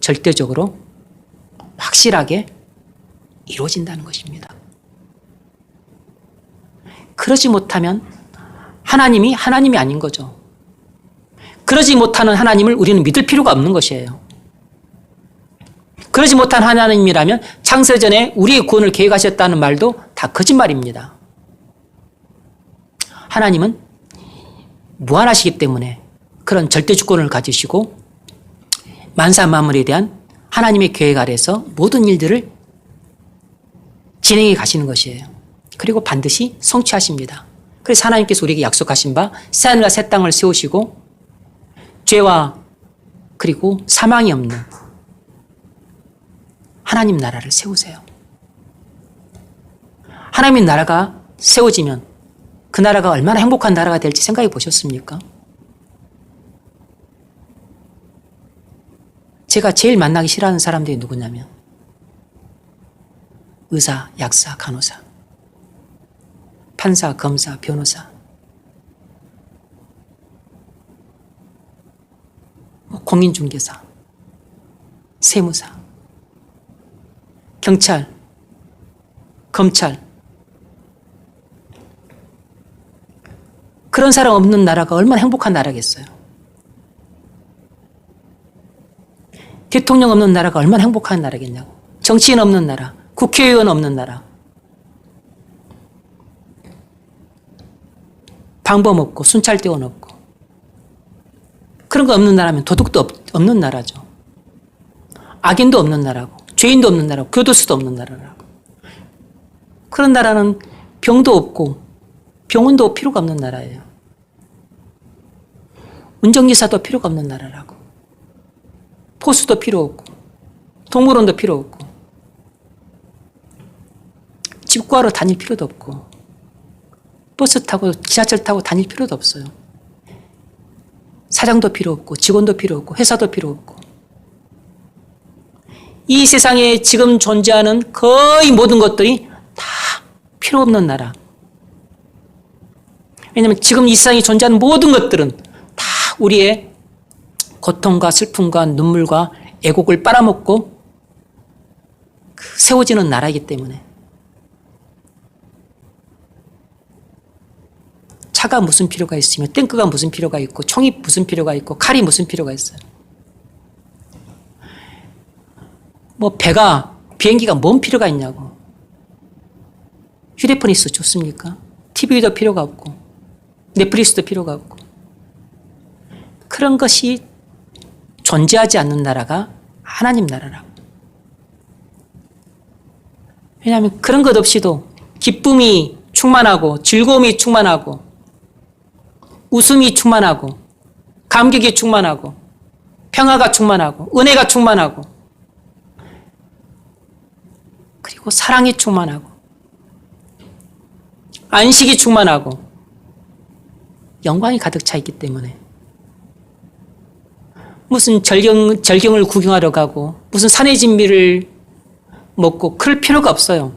절대적으로 확실하게 이루어진다는 것입니다. 그러지 못하면 하나님이 아닌 거죠. 그러지 못하는 하나님을 우리는 믿을 필요가 없는 것이에요. 그러지 못한 하나님이라면 창세전에 우리의 구원을 계획하셨다는 말도 다 거짓말입니다. 하나님은 무한하시기 때문에 그런 절대 주권을 가지시고 만사 만물에 대한 하나님의 계획 아래서 모든 일들을 진행해 가시는 것이에요. 그리고 반드시 성취하십니다. 그래서 하나님께서 우리에게 약속하신 바 새하늘과 새 땅을 세우시고 죄와 그리고 사망이 없는 하나님 나라를 세우세요. 하나님 나라가 세워지면 그 나라가 얼마나 행복한 나라가 될지 생각해 보셨습니까? 제가 제일 만나기 싫어하는 사람들이 누구냐면 의사, 약사, 간호사, 판사, 검사, 변호사, 공인중개사, 세무사, 경찰, 검찰. 그런 사람 없는 나라가 얼마나 행복한 나라겠어요. 대통령 없는 나라가 얼마나 행복한 나라겠냐고. 정치인 없는 나라, 국회의원 없는 나라. 방범 없고 순찰대원 없고. 그런 거 없는 나라면 도덕도 없는 나라죠. 악인도 없는 나라고, 죄인도 없는 나라고, 교도소도 없는 나라라고. 그런 나라는 병도 없고 병원도 필요가 없는 나라예요. 운전기사도 필요가 없는 나라라고. 포수도 필요 없고 동물원도 필요 없고 집 구하러 다닐 필요도 없고 버스 타고 지하철 타고 다닐 필요도 없어요. 사장도 필요 없고 직원도 필요 없고 회사도 필요 없고 이 세상에 지금 존재하는 거의 모든 것들이 다 필요 없는 나라. 왜냐하면 지금 이 세상에 존재하는 모든 것들은 다 우리의 고통과 슬픔과 눈물과 애곡을 빨아먹고 세워지는 나라이기 때문에. 차가 무슨 필요가 있으며 탱크가 무슨 필요가 있고 총이 무슨 필요가 있고 칼이 무슨 필요가 있어요. 뭐 배가 비행기가 뭔 필요가 있냐고. 휴대폰이 있어 좋습니까? TV도 필요가 없고 넷플릭스도 필요가 없고 그런 것이 존재하지 않는 나라가 하나님 나라라고. 왜냐하면 그런 것 없이도 기쁨이 충만하고 즐거움이 충만하고 웃음이 충만하고 감격이 충만하고 평화가 충만하고 은혜가 충만하고 그리고 사랑이 충만하고 안식이 충만하고 영광이 가득 차 있기 때문에 무슨 절경을 구경하러 가고 무슨 산의 진미를 먹고 그럴 필요가 없어요.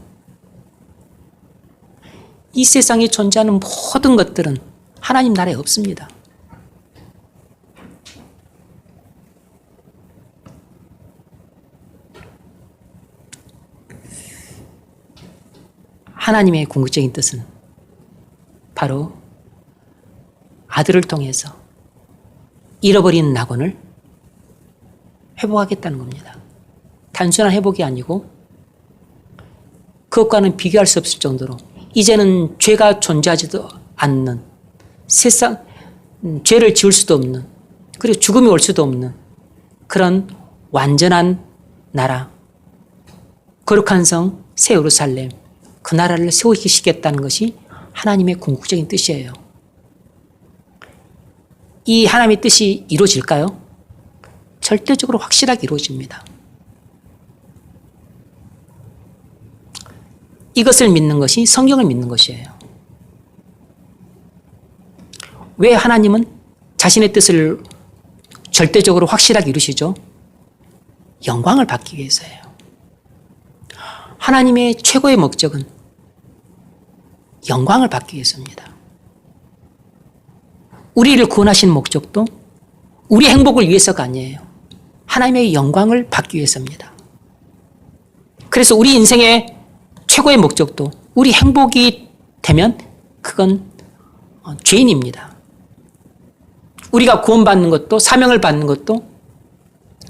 이 세상에 존재하는 모든 것들은 하나님 나라에 없습니다. 하나님의 궁극적인 뜻은 바로 아들을 통해서 잃어버린 낙원을 회복하겠다는 겁니다. 단순한 회복이 아니고 그것과는 비교할 수 없을 정도로 이제는 죄가 존재하지도 않는 세상, 죄를 지을 수도 없는 그리고 죽음이 올 수도 없는 그런 완전한 나라, 거룩한 성, 새 예루살렘, 그 나라를 세우시겠다는 것이 하나님의 궁극적인 뜻이에요. 이 하나님의 뜻이 이루어질까요? 절대적으로 확실하게 이루어집니다. 이것을 믿는 것이 성경을 믿는 것이에요. 왜 하나님은 자신의 뜻을 절대적으로 확실하게 이루시죠? 영광을 받기 위해서예요. 하나님의 최고의 목적은 영광을 받기 위해서입니다. 우리를 구원하신 목적도 우리 행복을 위해서가 아니에요. 하나님의 영광을 받기 위해서입니다. 그래서 우리 인생의 최고의 목적도 우리 행복이 되면 그건 죄인입니다. 우리가 구원받는 것도 사명을 받는 것도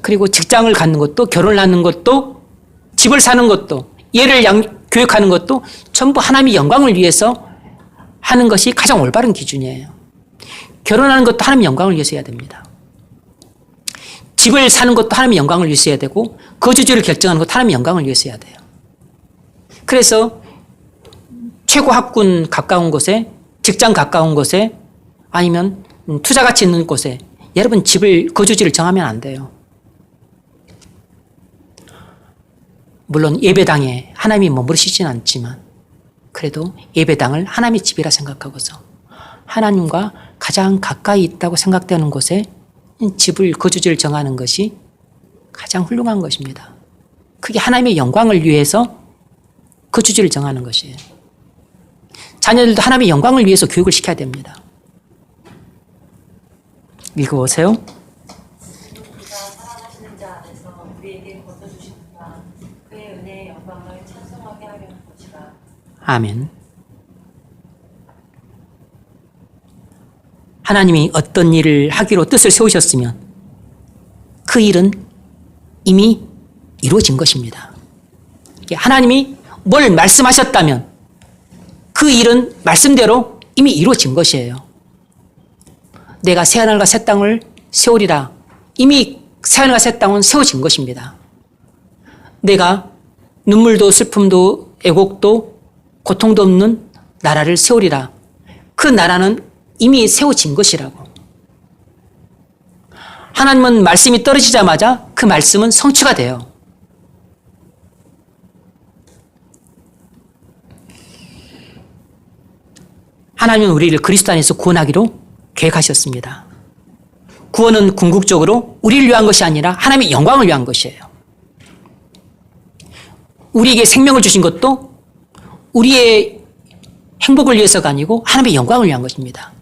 그리고 직장을 갖는 것도 결혼을 하는 것도 집을 사는 것도 얘를 교육하는 것도 전부 하나님의 영광을 위해서 하는 것이 가장 올바른 기준이에요. 결혼하는 것도 하나님의 영광을 위해서 해야 됩니다. 집을 사는 것도 하나님의 영광을 위해서 해야 되고 거주지를 결정하는 것도 하나님의 영광을 위해서 해야 돼요. 그래서 최고 학군 가까운 곳에 직장 가까운 곳에 아니면 투자 가치 있는 곳에 여러분 거주지를 정하면 안 돼요. 물론 예배당에 하나님이 머무르시진 않지만 그래도 예배당을 하나님의 집이라 생각하고서 하나님과 가장 가까이 있다고 생각되는 곳에 거주지를 정하는 것이 가장 훌륭한 것입니다. 그게 하나님의 영광을 위해서 거주지를 정하는 것이에요. 자녀들도 하나님의 영광을 위해서 교육을 시켜야 됩니다. 읽어보세요. 그가 사랑하시는 자 안에서 우리에게 거둬주시는가 그의 은혜의 영광을 찬송하게 하려는 것이라. 아멘. 하나님이 어떤 일을 하기로 뜻을 세우셨으면 그 일은 이미 이루어진 것입니다. 하나님이 뭘 말씀하셨다면 그 일은 말씀대로 이미 이루어진 것이에요. 내가 새하늘과 새 땅을 세우리라. 이미 새하늘과 새 땅은 세워진 것입니다. 내가 눈물도 슬픔도 애곡도 고통도 없는 나라를 세우리라. 그 나라는 이미 세워진 것이라고. 하나님은 말씀이 떨어지자마자 그 말씀은 성취가 돼요. 하나님은 우리를 그리스도 안에서 구원하기로 계획하셨습니다. 구원은 궁극적으로 우리를 위한 것이 아니라 하나님의 영광을 위한 것이에요. 우리에게 생명을 주신 것도 우리의 행복을 위해서가 아니고 하나님의 영광을 위한 것입니다.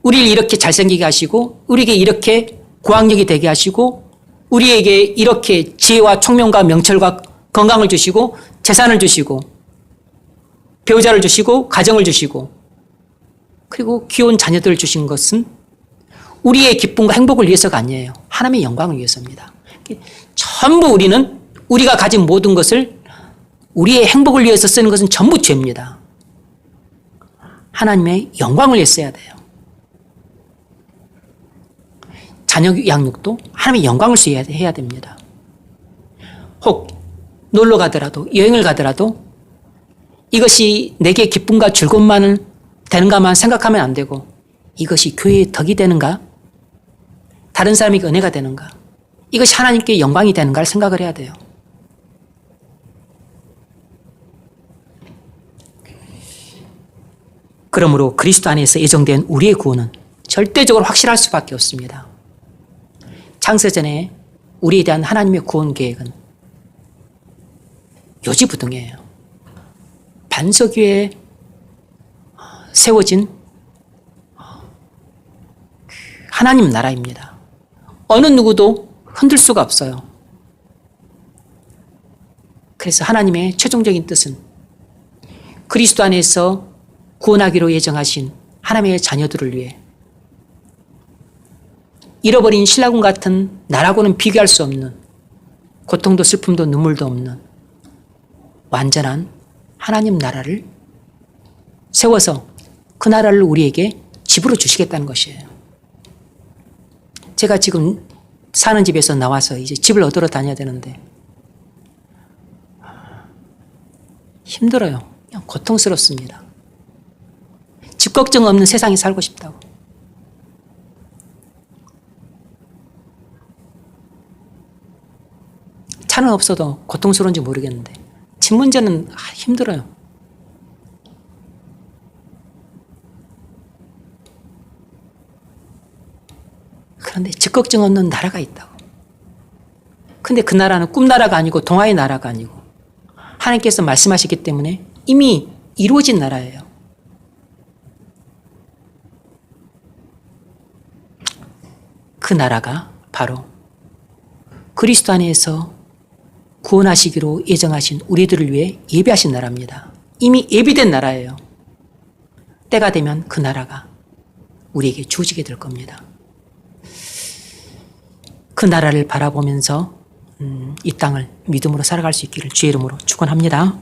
우리를 이렇게 잘생기게 하시고 우리에게 이렇게 고학력이 되게 하시고 우리에게 이렇게 지혜와 총명과 명철과 건강을 주시고 재산을 주시고 배우자를 주시고 가정을 주시고 그리고 귀여운 자녀들을 주신 것은 우리의 기쁨과 행복을 위해서가 아니에요. 하나님의 영광을 위해서입니다. 전부 우리는 우리가 가진 모든 것을 우리의 행복을 위해서 쓰는 것은 전부 죄입니다. 하나님의 영광을 위해 써야 돼요. 자녀 양육도 하나님의 영광을 위해 해야 됩니다. 혹 놀러 가더라도 여행을 가더라도 이것이 내게 기쁨과 즐거움만을 되는가만 생각하면 안 되고 이것이 교회의 덕이 되는가? 다른 사람에게 은혜가 되는가? 이것이 하나님께 영광이 되는가를 생각을 해야 돼요. 그러므로 그리스도 안에서 예정된 우리의 구원은 절대적으로 확실할 수밖에 없습니다. 창세전에 우리에 대한 하나님의 구원 계획은 요지부동이에요. 반석 위에 세워진 하나님 나라입니다. 어느 누구도 흔들 수가 없어요. 그래서 하나님의 최종적인 뜻은 그리스도 안에서 구원하기로 예정하신 하나님의 자녀들을 위해 잃어버린 신라군 같은 나라고는 비교할 수 없는 고통도 슬픔도 눈물도 없는 완전한 하나님 나라를 세워서 그 나라를 우리에게 집으로 주시겠다는 것이에요. 제가 지금 사는 집에서 나와서 이제 집을 얻으러 다녀야 되는데 힘들어요. 그냥 고통스럽습니다. 집 걱정 없는 세상에 살고 싶다고. 차는 없어도 고통스러운지 모르겠는데 집 문제는 힘들어요. 그런데 집 걱정 없는 나라가 있다고. 근데 그 나라는 꿈나라가 아니고 동화의 나라가 아니고 하나님께서 말씀하셨기 때문에 이미 이루어진 나라예요. 그 나라가 바로 그리스도 안에서 구원하시기로 예정하신 우리들을 위해 예비하신 나라입니다. 이미 예비된 나라예요. 때가 되면 그 나라가 우리에게 주어지게 될 겁니다. 그 나라를 바라보면서 이 땅을 믿음으로 살아갈 수 있기를 주의 이름으로 축원합니다.